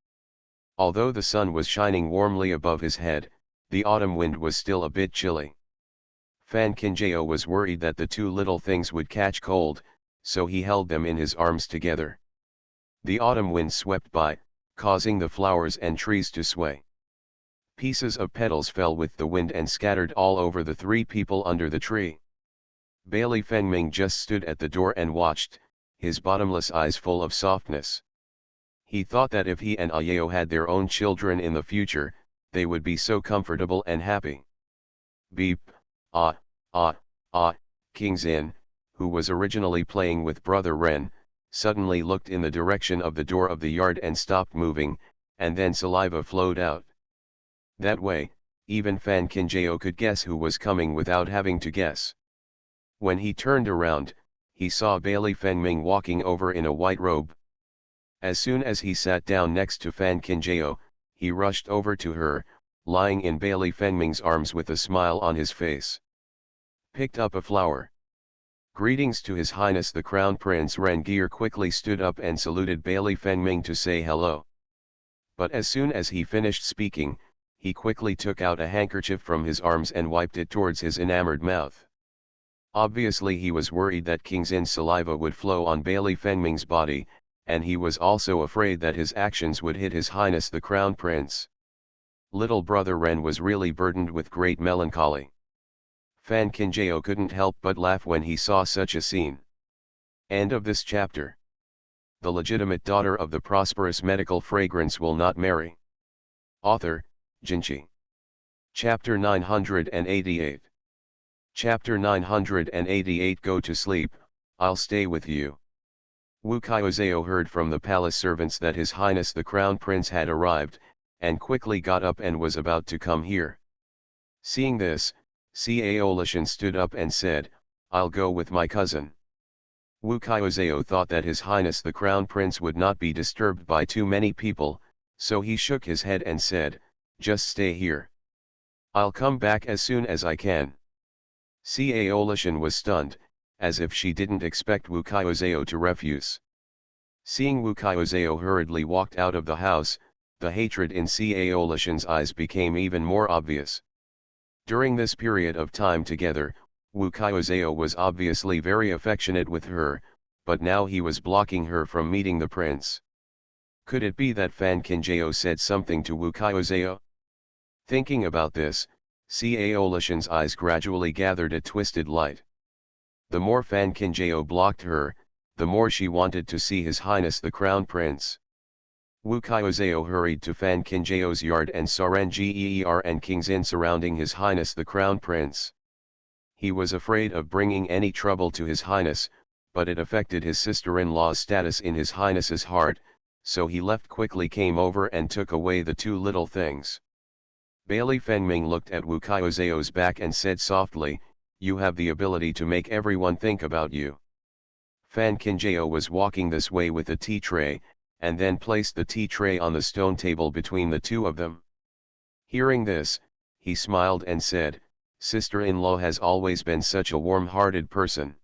Although the sun was shining warmly above his head, the autumn wind was still a bit chilly. Fan Kinjao was worried that the two little things would catch cold, so he held them in his arms together. The autumn wind swept by, causing the flowers and trees to sway. Pieces of petals fell with the wind and scattered all over the three people under the tree. Bailey Fengming just stood at the door and watched, his bottomless eyes full of softness. He thought that if he and Ayao had their own children in the future, they would be so comfortable and happy. Beep, ah, ah, ah, King Xin, who was originally playing with Brother Ren, suddenly looked in the direction of the door of the yard and stopped moving, and then saliva flowed out. That way, even Fan Kinjao could guess who was coming without having to guess. When he turned around, he saw Bailey Fengming walking over in a white robe. As soon as he sat down next to Fan Kinjao, he rushed over to her, lying in Bailey Fengming's arms with a smile on his face. Picked up a flower. Greetings to His Highness the Crown Prince. Rengir quickly stood up and saluted Bailey Fengming to say hello. But as soon as he finished speaking, he quickly took out a handkerchief from his arms and wiped it towards his enamored mouth. Obviously he was worried that King Xin's saliva would flow on Bailey Fengming's body, and he was also afraid that his actions would hit His Highness the Crown Prince. Little brother Ren was really burdened with great melancholy. Fan Kinjao couldn't help but laugh when he saw such a scene. End of this chapter. The legitimate daughter of the prosperous medical fragrance will not marry. Author, Jinchi. Chapter 988. Chapter 988. Go to sleep, I'll stay with you. Wu Qiuzao heard from the palace servants that His Highness the Crown Prince had arrived, and quickly got up and was about to come here. Seeing this, Cao Lishan stood up and said, I'll go with my cousin. Wu Qiuzao thought that His Highness the Crown Prince would not be disturbed by too many people, so he shook his head and said, just stay here. I'll come back as soon as I can. Cao Lishan was stunned, as if she didn't expect Wu Qiuzao to refuse. Seeing Wu Qiuzao hurriedly walked out of the house, the hatred in Cao Lishan's eyes became even more obvious. During this period of time together, Wu Qiuzao was obviously very affectionate with her, but now he was blocking her from meeting the prince. Could it be that Fan Kinjao said something to Wu Qiuzao? Thinking about this, Cao Lishan's eyes gradually gathered a twisted light. The more Fan Kinjao blocked her, the more she wanted to see His Highness the Crown Prince. Wu Qiuzao hurried to Fan Kinjao's yard and saw Rengeer and King Xin surrounding His Highness the Crown Prince. He was afraid of bringing any trouble to His Highness, but it affected his sister-in-law's status in His Highness's heart, so he left quickly, came over and took away the two little things. Bailey Fengming looked at Wu Qiuzao's back and said softly, you have the ability to make everyone think about you. Fan Kinjao was walking this way with a tea tray, and then placed the tea tray on the stone table between the two of them. Hearing this, he smiled and said, sister-in-law has always been such a warm-hearted person.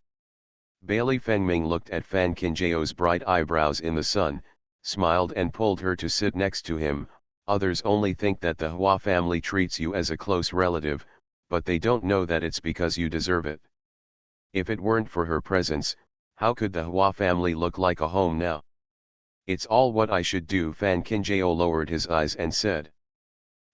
Bailey Fengming looked at Fan Kinjao's bright eyebrows in the sun, smiled and pulled her to sit next to him. Others only think that the Hua family treats you as a close relative, but they don't know that it's because you deserve it. If it weren't for her presence, how could the Hua family look like a home now? It's all what I should do. Fan Kinjao lowered his eyes and said.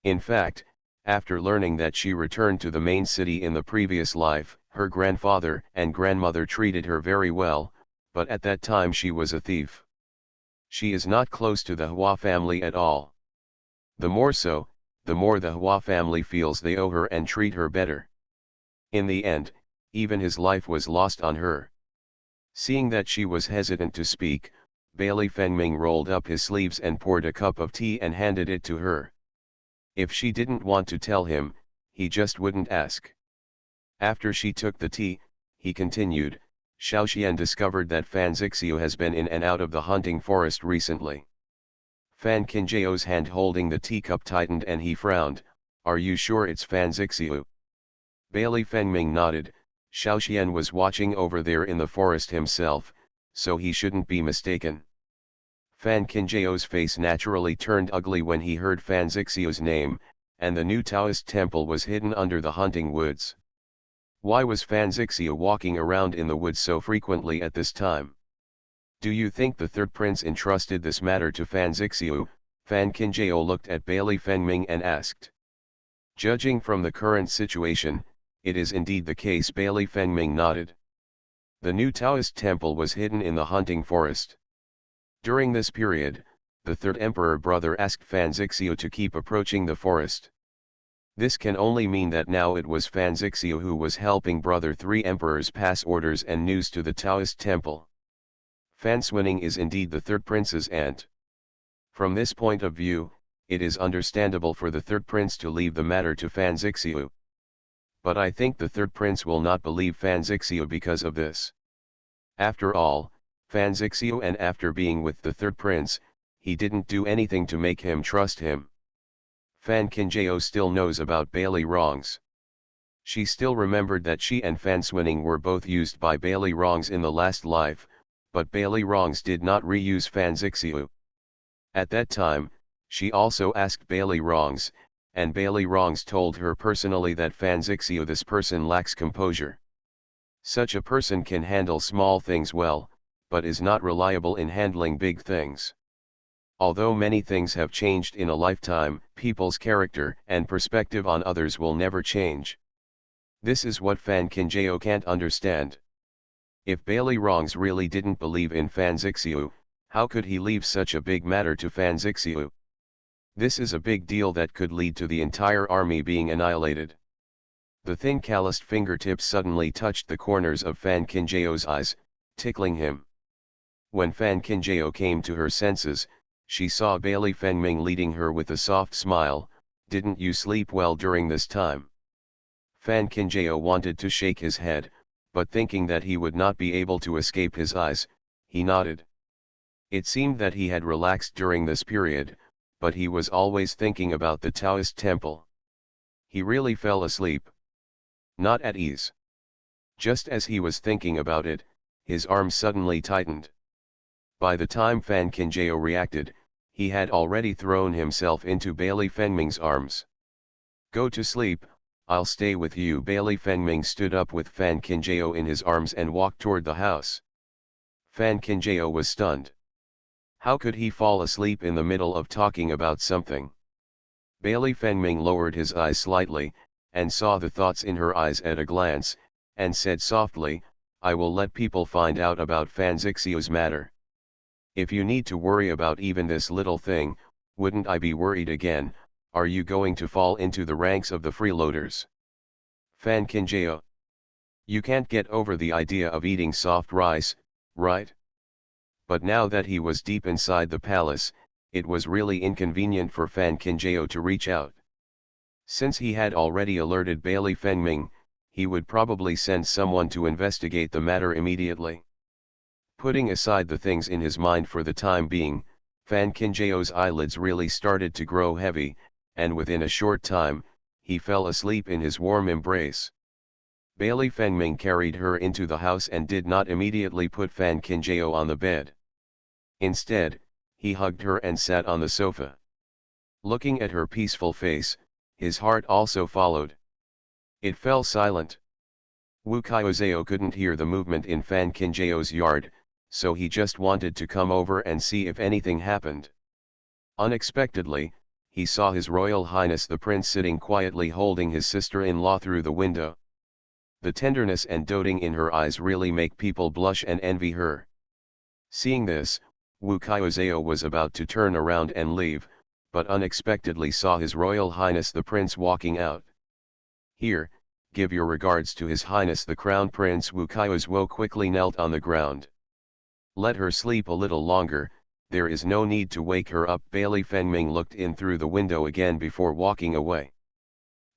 In fact, after learning that she returned to the main city in the previous life, her grandfather and grandmother treated her very well, but at that time she was a thief. She is not close to the Hua family at all. The more so, the more the Hua family feels they owe her and treat her better. In the end, even his life was lost on her. Seeing that she was hesitant to speak, Bailey Fengming rolled up his sleeves and poured a cup of tea and handed it to her. If she didn't want to tell him, he just wouldn't ask. After she took the tea, he continued, Xiaoxian discovered that Fan Zixiu has been in and out of the hunting forest recently. Fan Kinjao's hand holding the teacup tightened and he frowned, are you sure it's Fan Zixiu? Bailey Fengming nodded, Xiaoxian was watching over there in the forest himself, so he shouldn't be mistaken. Fan Kinjao's face naturally turned ugly when he heard Fan Zixiu's name, and the new Taoist temple was hidden under the hunting woods. Why was Fan Zixia walking around in the woods so frequently at this time? Do you think the third prince entrusted this matter to Fan Zixia? Fan Qinjiao looked at Bailey Fengming and asked. Judging from the current situation, it is indeed the case. Bailey Fengming nodded. The new Taoist temple was hidden in the hunting forest. During this period, the third emperor brother asked Fan Zixia to keep approaching the forest. This can only mean that now it was Fan Zixia who was helping brother three emperors pass orders and news to the Taoist temple. Fan Xuning is indeed the third prince's aunt. From this point of view, it is understandable for the third prince to leave the matter to Fan Zixia. But I think the third prince will not believe Fan Zixia because of this. After all, Fan Zixia, and after being with the third prince, he didn't do anything to make him trust him. Fan Qinjiao still knows about Bailey wrongs. She still remembered that she and Fan Xuning were both used by Bailey wrongs in the last life, but Bailey wrongs did not reuse Fan Zixia. At that time, she also asked Bailey wrongs, and Bailey wrongs told her personally that Fan Zixia, this person lacks composure. Such a person can handle small things well, but is not reliable in handling big things. Although many things have changed in a lifetime, people's character and perspective on others will never change. This is what Fan Qinjiao can't understand. If Bailey wrongs really didn't believe in Fan Zixia, how could he leave such a big matter to Fan Zixia? This is a big deal that could lead to the entire army being annihilated. The thin calloused fingertips suddenly touched the corners of Fan Qinjiao's eyes, tickling him. When Fan Qinjiao came to her senses, she saw Bailey Fengming leading her with a soft smile. Didn't you sleep well during this time? Fan Qinjiao wanted to shake his head, but thinking that he would not be able to escape his eyes, he nodded. It seemed that he had relaxed during this period, but he was always thinking about the Taoist temple. He really fell asleep. Not at ease. Just as he was thinking about it, his arms suddenly tightened. By the time Fan Qinjiao reacted, he had already thrown himself into Bailey Fengming's arms. Go to sleep, I'll stay with you. Bailey Fengming stood up with Fan Qinjiao in his arms and walked toward the house. Fan Qinjiao was stunned. How could he fall asleep in the middle of talking about something? Bailey Fengming lowered his eyes slightly, and saw the thoughts in her eyes at a glance, and said softly, I will let people find out about Fan Zixia's matter. If you need to worry about even this little thing, wouldn't I be worried again? Are you going to fall into the ranks of the freeloaders? Fan Qinjiao. You can't get over the idea of eating soft rice, right? But now that he was deep inside the palace, it was really inconvenient for Fan Qinjiao to reach out. Since he had already alerted Bailey Fengming, he would probably send someone to investigate the matter immediately. Putting aside the things in his mind for the time being, Fan Qinjiao's eyelids really started to grow heavy, and within a short time, he fell asleep in his warm embrace. Bailey Fengming carried her into the house and did not immediately put Fan Qinjiao on the bed. Instead, he hugged her and sat on the sofa. Looking at her peaceful face, his heart also followed. It fell silent. Wu Qiuzhao couldn't hear the movement in Fan Qinjiao's yard, so he just wanted to come over and see if anything happened. Unexpectedly, he saw His Royal Highness the Prince sitting quietly holding his sister-in-law through the window. The tenderness and doting in her eyes really make people blush and envy her. Seeing this, Wu Qiuzhao was about to turn around and leave, but unexpectedly saw His Royal Highness the Prince walking out. Here, give your regards to His Highness the Crown Prince. Wu Qiuzhao quickly knelt on the ground. Let her sleep a little longer, there is no need to wake her up. Bailey Fengming looked in through the window again before walking away.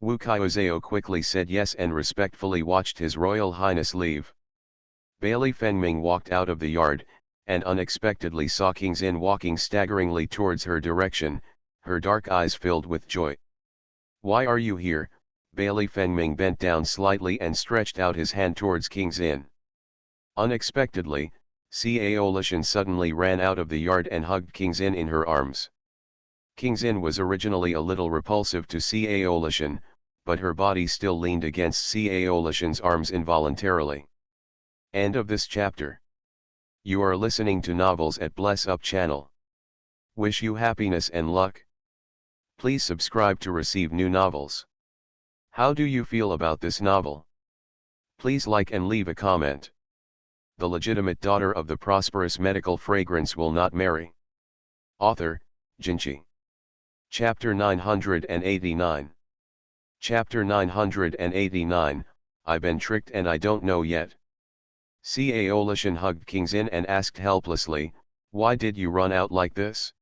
Wu Qiuzhao quickly said yes and respectfully watched His Royal Highness leave. Bailey Fengming walked out of the yard, and unexpectedly saw King Xin walking staggeringly towards her direction, her dark eyes filled with joy. Why are you here? Bailey Fengming bent down slightly and stretched out his hand towards King Xin. Unexpectedly, Cao Lishan suddenly ran out of the yard and hugged King Xin in her arms. King Xin was originally a little repulsive to Cao Lishan, but her body still leaned against Caolishan's arms involuntarily. End of this chapter. You are listening to Novels at Bless Up channel. Wish you happiness and luck. Please subscribe to receive new novels. How do you feel about this novel? Please like and leave a comment. The legitimate daughter of the prosperous medical fragrance will not marry. Author, Jinchi. Chapter 989. Chapter 989, I've been tricked and I don't know yet. Caolishan hugged Kingzin and asked helplessly, why did you run out like this?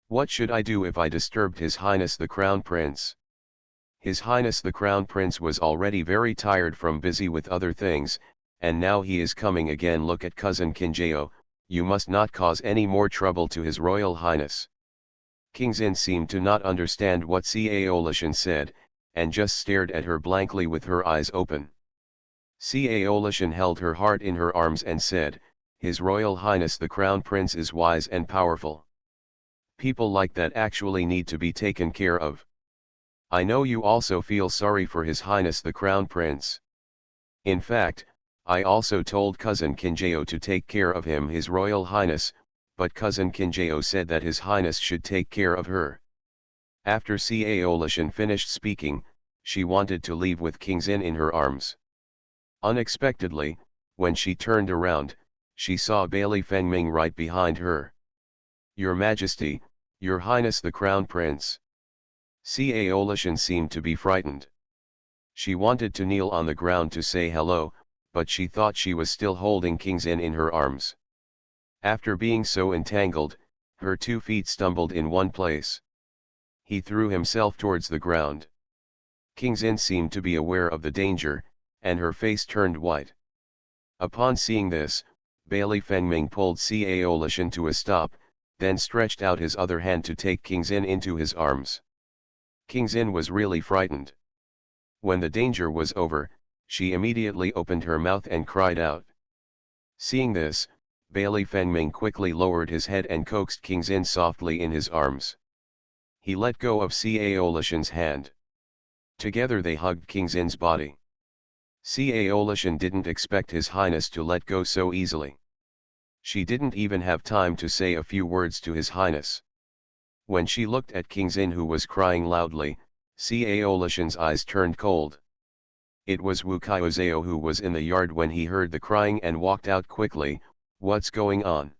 What should I do if I disturbed His Highness the Crown Prince? His Highness the Crown Prince was already very tired from busy with other things, and now he is coming again. Look at cousin Kinjao, you must not cause any more trouble to His Royal Highness. Kingzin seemed to not understand what Caolishan said, and just stared at her blankly with her eyes open. Caolishan held her heart in her arms and said, His Royal Highness the Crown Prince is wise and powerful. People like that actually need to be taken care of. I know you also feel sorry for His Highness the Crown Prince. In fact, I also told cousin Kinjao to take care of him, His Royal Highness, but cousin Kinjao said that His Highness should take care of her. After Caolishan finished speaking, she wanted to leave with Kingzin in her arms. Unexpectedly, when she turned around, she saw Bailey Fengming right behind her. Your Majesty, Your Highness the Crown Prince. Caolishan seemed to be frightened. She wanted to kneel on the ground to say hello, but she thought she was still holding Kingzin in her arms. After being so entangled, her 2 feet stumbled in one place. He threw himself towards the ground. Kingzin seemed to be aware of the danger, and her face turned white. Upon seeing this, Bailey Fengming pulled Caolishan to a stop, then stretched out his other hand to take Kingzin into his arms. Kingzin was really frightened. When the danger was over, she immediately opened her mouth and cried out. Seeing this, Bailey Fengming quickly lowered his head and coaxed Kingzin softly in his arms. He let go of Caolishan's hand. Together they hugged Kingzin's body. Caolishan didn't expect His Highness to let go so easily. She didn't even have time to say a few words to His Highness. When she looked at Kingzin, who was crying loudly, Caolishan's eyes turned cold. It was Wu Qiuzao who was in the yard when he heard the crying and walked out quickly. What's going on?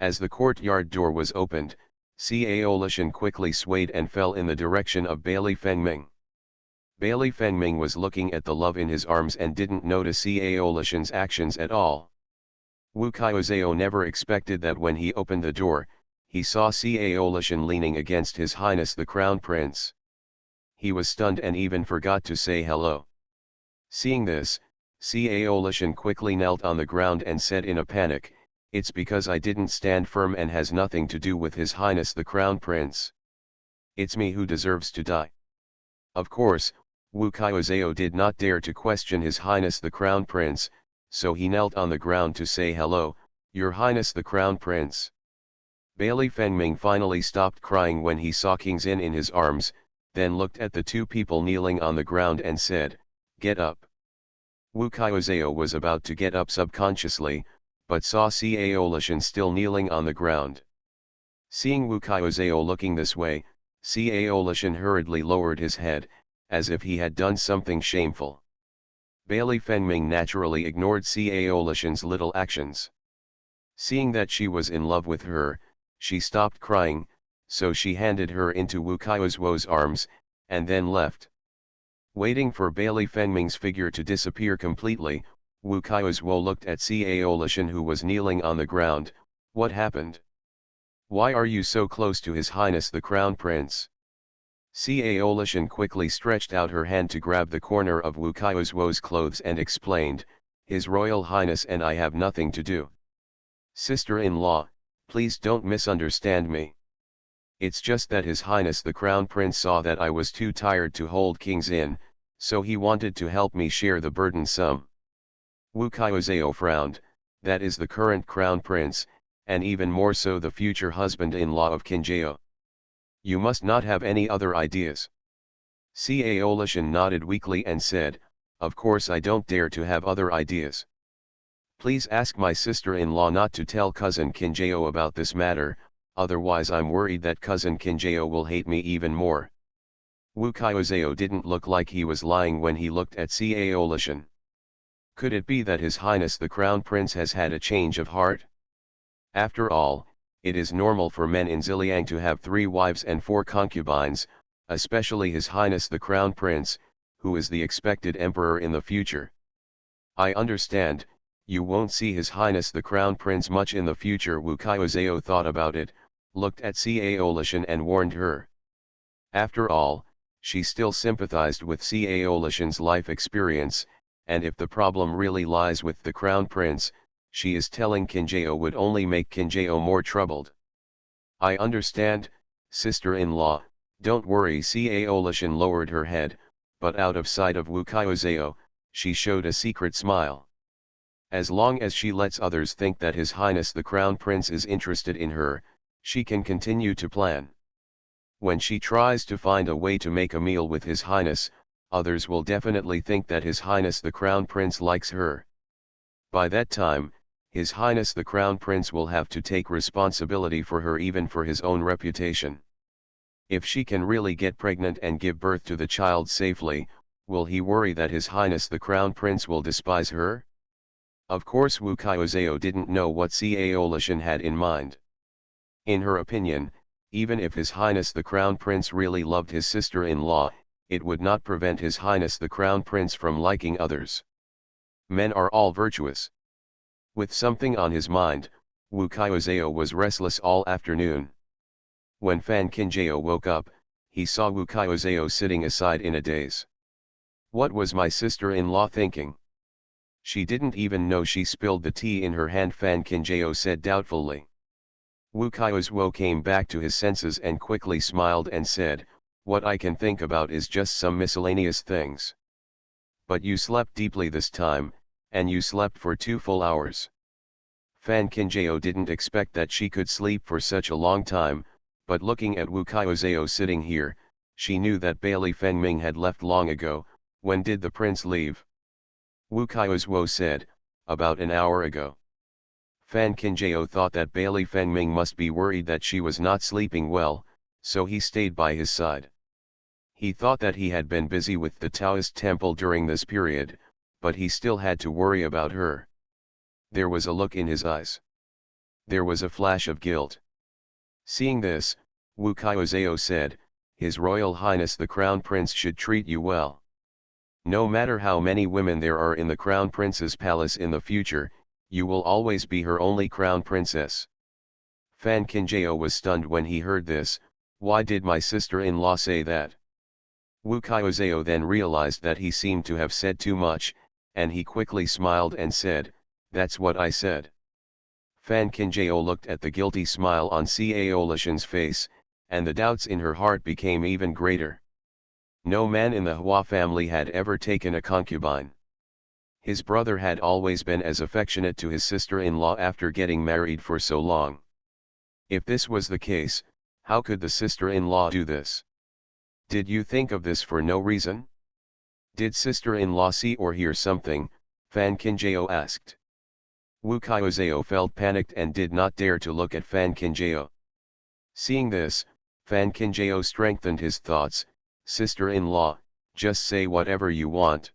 As the courtyard door was opened, Caolishan quickly swayed and fell in the direction of Bailey Fengming. Bailey Fengming was looking at the love in his arms and didn't notice Caolishan's actions at all. Wu Qiuzao never expected that when he opened the door, he saw Caolishan leaning against His Highness the Crown Prince. He was stunned and even forgot to say hello. Seeing this, Caolishan quickly knelt on the ground and said in a panic, It's because I didn't stand firm and has nothing to do with His Highness the Crown Prince. It's me who deserves to die. Of course, Wu Qiuzao did not dare to question His Highness the Crown Prince, so he knelt on the ground to say hello, Your Highness the Crown Prince. Bailey Fengming finally stopped crying when he saw Kingzin in his arms, then looked at the 2 people kneeling on the ground and said, Get up. Wu Qiuzao was about to get up subconsciously, but saw Caolishan still kneeling on the ground. Seeing Wu Qiuzao looking this way, Caolishan hurriedly lowered his head, as if he had done something shameful. Bailey Fengming naturally ignored Caolishan's little actions. Seeing that she was in love with her, she stopped crying, so she handed her into Wu Qiuzao's arms, and then left. Waiting for Bailey Fengming's figure to disappear completely, Wu Qiuzao looked at Caolishan, who was kneeling on the ground. What happened? Why are you so close to His Highness the Crown Prince? Caolishan quickly stretched out her hand to grab the corner of Wu Qiuzao's clothes and explained, His Royal Highness and I have nothing to do. Sister-in-law, please don't misunderstand me. It's just that His Highness the Crown Prince saw that I was too tired to hold Kingzin, so he wanted to help me share the burden some. Wu Qiuzao frowned, that is the current Crown Prince, and even more so the future husband-in-law of Kinjao. You must not have any other ideas. Caolishan nodded weakly and said, "Of course I don't dare to have other ideas. Please ask my sister-in-law not to tell cousin Kinjao about this matter, otherwise I'm worried that cousin Kinjao will hate me even more." Wu Qiuzao didn't look like he was lying when he looked at Caolishan. Could it be that His Highness the Crown Prince has had a change of heart? After all, it is normal for men in Ziliang to have 3 wives and 4 concubines, especially His Highness the Crown Prince, who is the expected emperor in the future. "I understand, you won't see His Highness the Crown Prince much in the future." Wu Qiuzao thought about it, looked at Caolishan and warned her. After all, she still sympathized with Caolishan's life experience, and if the problem really lies with the Crown Prince, she is telling Kinjao would only make Kinjao more troubled. "I understand, sister-in-law, don't worry." Caolishan lowered her head, but out of sight of Wu Qiuzao, she showed a secret smile. As long as she lets others think that His Highness the Crown Prince is interested in her, she can continue to plan. When she tries to find a way to make a meal with His Highness, others will definitely think that His Highness the Crown Prince likes her. By that time, His Highness the Crown Prince will have to take responsibility for her, even for his own reputation. If she can really get pregnant and give birth to the child safely, will he worry that His Highness the Crown Prince will despise her? Of course Wu Qiuzao didn't know what Caolishan had in mind. In her opinion, even if His Highness the Crown Prince really loved his sister-in-law, it would not prevent His Highness the Crown Prince from liking others. Men are all virtuous. With something on his mind, Wu Qiuzao was restless all afternoon. When Fan Kinjao woke up, he saw Wu Qiuzao sitting aside in a daze. What was my sister-in-law thinking? She didn't even know she spilled the tea in her hand, Fan Kinjao said doubtfully. Wu Qiuzao came back to his senses and quickly smiled and said, "What I can think about is just some miscellaneous things. But you slept deeply this time, and you slept for 2 full hours." Fan Kinjao didn't expect that she could sleep for such a long time, but looking at Wu Qiuzao sitting here, she knew that Bailey Fengming had left long ago. "When did the prince leave?" Wu Qiuzao said, "About an hour ago." Fan Kinjao thought that Bailey Fengming must be worried that she was not sleeping well, so he stayed by his side. He thought that he had been busy with the Taoist temple during this period, but he still had to worry about her. There was a look in his eyes. There was a flash of guilt. Seeing this, Wu Qiuzao said, "His Royal Highness the Crown Prince should treat you well. No matter how many women there are in the Crown Prince's palace in the future, you will always be her only Crown Princess." Fan Kinjao was stunned when he heard this. Why did my sister-in-law say that? Wu Qiuzao then realized that he seemed to have said too much, and he quickly smiled and said, "That's what I said." Fan Kinjao looked at the guilty smile on Caolishan's face, and the doubts in her heart became even greater. No man in the Hua family had ever taken a concubine. His brother had always been as affectionate to his sister-in-law after getting married for so long. If this was the case, how could the sister-in-law do this? Did you think of this for no reason? Did sister-in-law see or hear something? Fan Kinjao asked. Wu Qiuzao felt panicked and did not dare to look at Fan Kinjao. Seeing this, Fan Kinjao strengthened his thoughts. "Sister-in-law, just say whatever you want.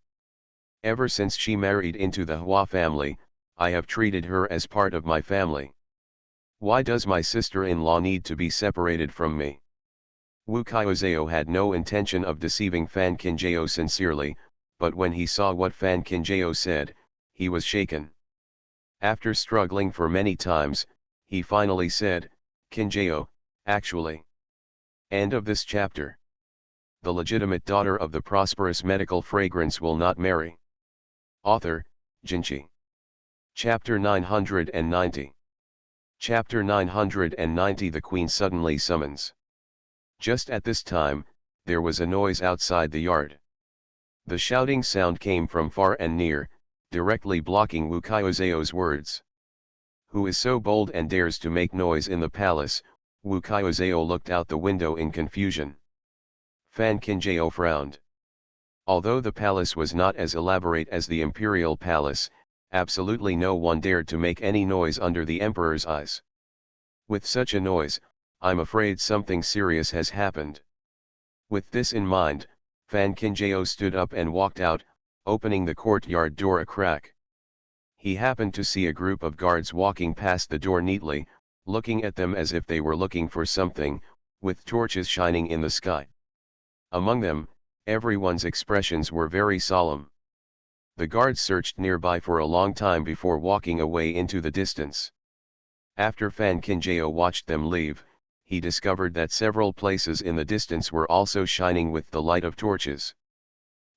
Ever since she married into the Hua family, I have treated her as part of my family. Why does my sister-in-law need to be separated from me?" Wu Qiuzao had no intention of deceiving Fan Kinjao sincerely, but when he saw what Fan Kinjao said, he was shaken. After struggling for many times, he finally said, "Kinjao, actually." End of this chapter. The legitimate daughter of the prosperous medical fragrance will not marry. Author, Jinchi. Chapter 990. Chapter 990. The Queen suddenly summons. Just at this time, there was a noise outside the yard. The shouting sound came from far and near, directly blocking Wu Qiuzao's words. Who is so bold and dares to make noise in the palace? Wu Qiuzao looked out the window in confusion. Fan Kinjao frowned. Although the palace was not as elaborate as the imperial palace, absolutely no one dared to make any noise under the emperor's eyes. With such a noise, I'm afraid something serious has happened. With this in mind, Fan Kinjao stood up and walked out, opening the courtyard door a crack. He happened to see a group of guards walking past the door neatly, looking at them as if they were looking for something, with torches shining in the sky. Among them, everyone's expressions were very solemn. The guards searched nearby for a long time before walking away into the distance. After Fan Kinjao watched them leave, he discovered that several places in the distance were also shining with the light of torches.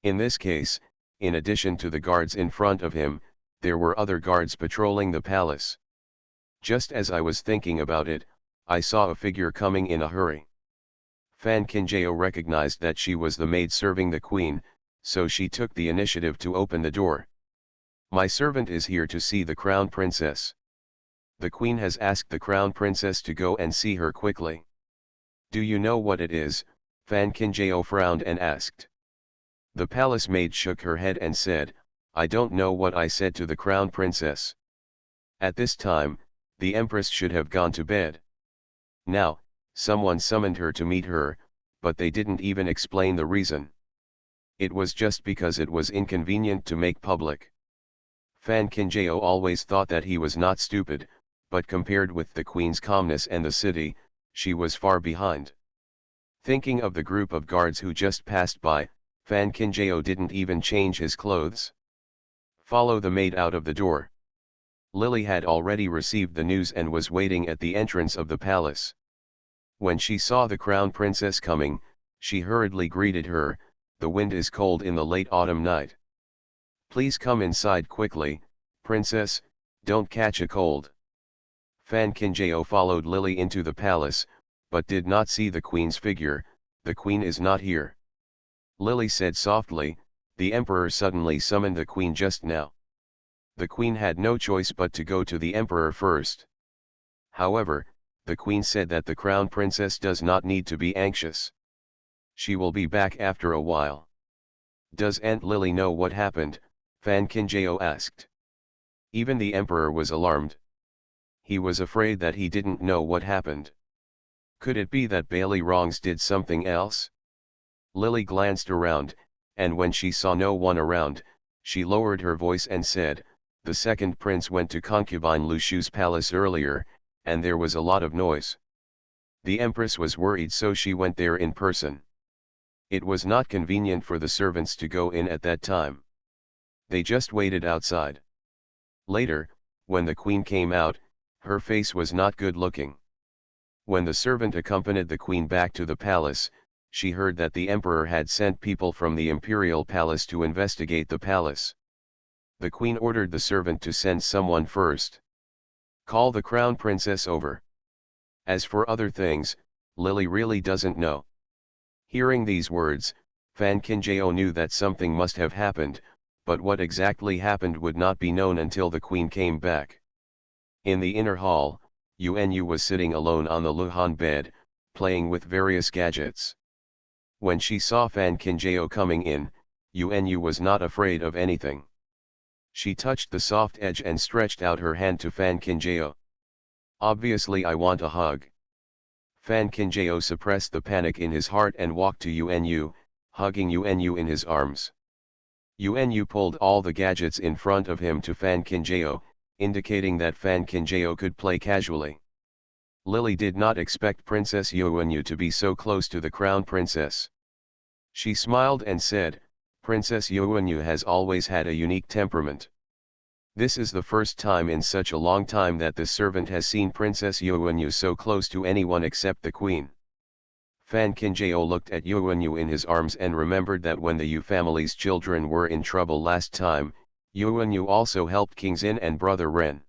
In this case, in addition to the guards in front of him, there were other guards patrolling the palace. Just as I was thinking about it, I saw a figure coming in a hurry. Fan Kinjao recognized that she was the maid serving the queen, so she took the initiative to open the door. My servant is here to see the crown princess. The queen has asked the crown princess to go and see her quickly. Do you know what it is? Fan Kinjao frowned and asked. The palace maid shook her head and said, I don't know what I said to the crown princess. At this time, the empress should have gone to bed. Now, someone summoned her to meet her, but they didn't even explain the reason. It was just because it was inconvenient to make public. Fan Kinjao always thought that he was not stupid, but compared with the queen's calmness and the city, she was far behind. Thinking of the group of guards who just passed by, Fan Kinjao didn't even change his clothes. Follow the maid out of the door. Lily had already received the news and was waiting at the entrance of the palace. When she saw the crown princess coming, she hurriedly greeted her, the wind is cold in the late autumn night. Please come inside quickly, princess, don't catch a cold. Fan Kinjao followed Lily into the palace, but did not see the queen's figure. The queen is not here. Lily said softly, the emperor suddenly summoned the queen just now. The queen had no choice but to go to the emperor first. However, the queen said that the crown princess does not need to be anxious. She will be back after a while. Does Aunt Lily know what happened? Fan Kinjao asked. Even the emperor was alarmed. He was afraid that he didn't know what happened. Could it be that Bailey Wrongs did something else? Lily glanced around, and when she saw no one around, she lowered her voice and said, the second prince went to concubine Lu Shu's palace earlier, and there was a lot of noise. The empress was worried, so she went there in person. It was not convenient for the servants to go in at that time. They just waited outside. Later, when the queen came out, her face was not good looking. When the servant accompanied the queen back to the palace, she heard that the emperor had sent people from the imperial palace to investigate the palace. The queen ordered the servant to send someone first. Call the crown princess over. As for other things, Lily really doesn't know. Hearing these words, Fan Kinjao knew that something must have happened, but what exactly happened would not be known until the queen came back. In the inner hall, Yuanyu was sitting alone on the Luhan bed, playing with various gadgets. When she saw Fan Kinjao coming in, Yuanyu was not afraid of anything. She touched the soft edge and stretched out her hand to Fan Kinjao. Obviously I want a hug. Fan Kinjao suppressed the panic in his heart and walked to Yuanyu, hugging Yuanyu in his arms. Yuanyu pulled all the gadgets in front of him to Fan Kinjao, indicating that Fan Kinjao could play casually. Lily did not expect Princess Yuanyu to be so close to the crown princess. She smiled and said, Princess Yuanyu has always had a unique temperament. This is the first time in such a long time that the servant has seen Princess Yuanyu so close to anyone except the queen. Fan Kinjao looked at Yuanyu in his arms and remembered that when the Yu family's children were in trouble last time, Yuanyu also helped King Xin and brother Ren.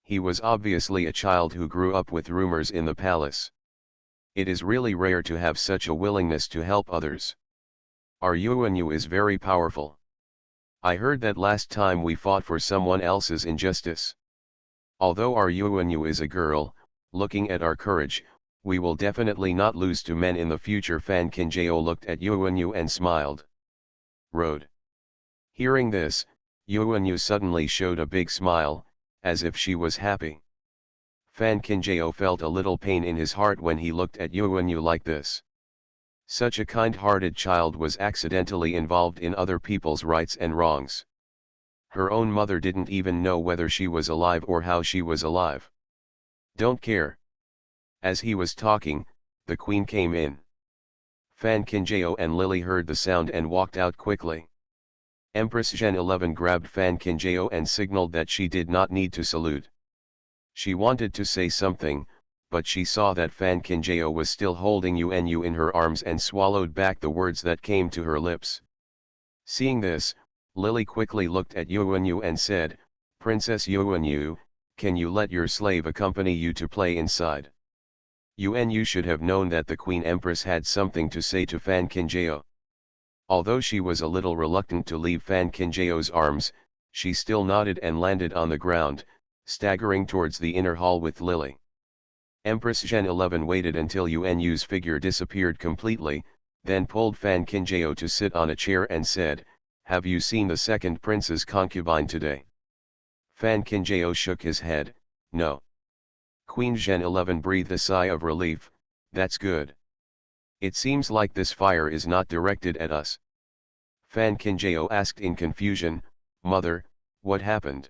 He was obviously a child who grew up with rumors in the palace. It is really rare to have such a willingness to help others. Our Yuanyu is very powerful. I heard that last time we fought for someone else's injustice. Although our Yuanyu is a girl, looking at our courage, We will definitely not lose to men in the future. Fan Kinjao looked at Yuanyu and smiled. Road. Hearing this, Yuanyu suddenly showed a big smile, as if she was happy. Fan Kinjao felt a little pain in his heart when he looked at Yuanyu like this. Such a kind-hearted child was accidentally involved in other people's rights and wrongs. Her own mother didn't even know whether she was alive or how she was alive. Don't care. As he was talking, the queen came in. Fan Kinjao and Lily heard the sound and walked out quickly. Empress Zhen 11 grabbed Fan Kinjao and signaled that she did not need to salute. She wanted to say something, but she saw that Fan Kinjao was still holding Yuanyu in her arms and swallowed back the words that came to her lips. Seeing this, Lily quickly looked at Yuanyu and said, "Princess Yuanyu, can you let your slave accompany you to play inside?" Yuanyu should have known that the Queen Empress had something to say to Fan Kinjao. Although she was a little reluctant to leave Fan Kinjao's arms, she still nodded and landed on the ground, staggering towards the inner hall with Lily. Empress Zhen 11 waited until Yuanyu's figure disappeared completely, then pulled Fan Kinjao to sit on a chair and said, "Have you seen the second prince's concubine today?" Fan Kinjao shook his head, "No." Queen Zhen 11 breathed a sigh of relief, "That's good. It seems like this fire is not directed at us." Fan Kinjao asked in confusion, "Mother, what happened?"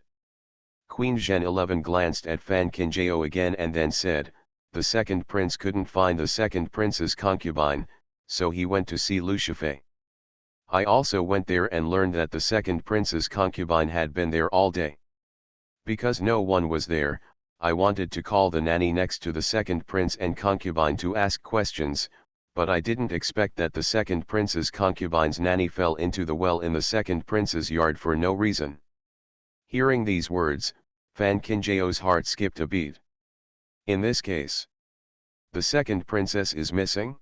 Queen Zhen 11 glanced at Fan Kinjao again and then said, "The second prince couldn't find the second prince's concubine, so he went to see Lu Shifei. I also went there and learned that the second prince's concubine had been there all day. Because no one was there, I wanted to call the nanny next to the second prince and concubine to ask questions, but I didn't expect that the second prince's concubine's nanny fell into the well in the second prince's yard for no reason." Hearing these words, Fan Kinjao's heart skipped a beat. In this case, the second princess is missing?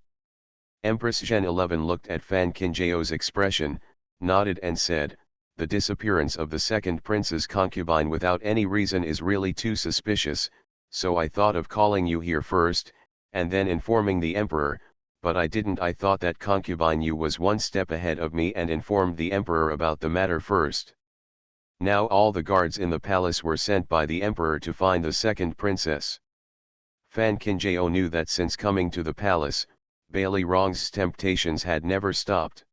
Empress Zhen 11 looked at Fan Kinjao's expression, nodded and said, "The disappearance of the second prince's concubine without any reason is really too suspicious, so I thought of calling you here first, and then informing the emperor, but I didn't. I thought that concubine you was one step ahead of me and informed the emperor about the matter first. Now all the guards in the palace were sent by the emperor to find the second princess." Fan Kinjao knew that since coming to the palace, Bailey Rong's temptations had never stopped.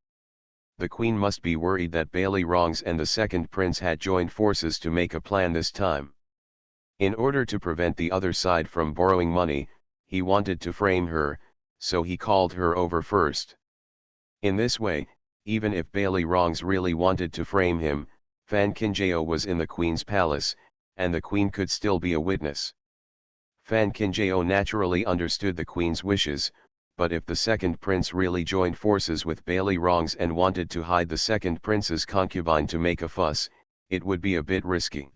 The queen must be worried that Bailey Rongs and the second prince had joined forces to make a plan this time. In order to prevent the other side from borrowing money, he wanted to frame her, so he called her over first. In this way, even if Bailey Rongs really wanted to frame him, Fan Kinjao was in the queen's palace, and the queen could still be a witness. Fan Kinjao naturally understood the queen's wishes, but if the second prince really joined forces with Bailey Rongs and wanted to hide the second prince's concubine to make a fuss, it would be a bit risky.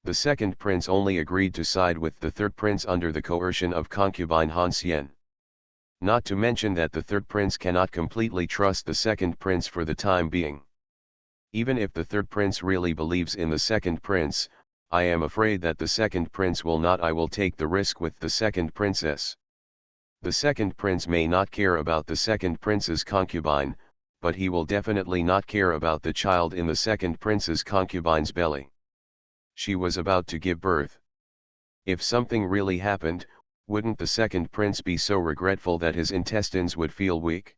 The second prince only agreed to side with the third prince under the coercion of concubine Han Xian. Not to mention that the third prince cannot completely trust the second prince for the time being. Even if the third prince really believes in the second prince, I am afraid that the second prince will not. I will take the risk with the second princess. The second prince may not care about the second prince's concubine, but he will definitely not care about the child in the second prince's concubine's belly. She was about to give birth. If something really happened, wouldn't the second prince be so regretful that his intestines would feel weak?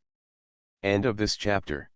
End of this chapter.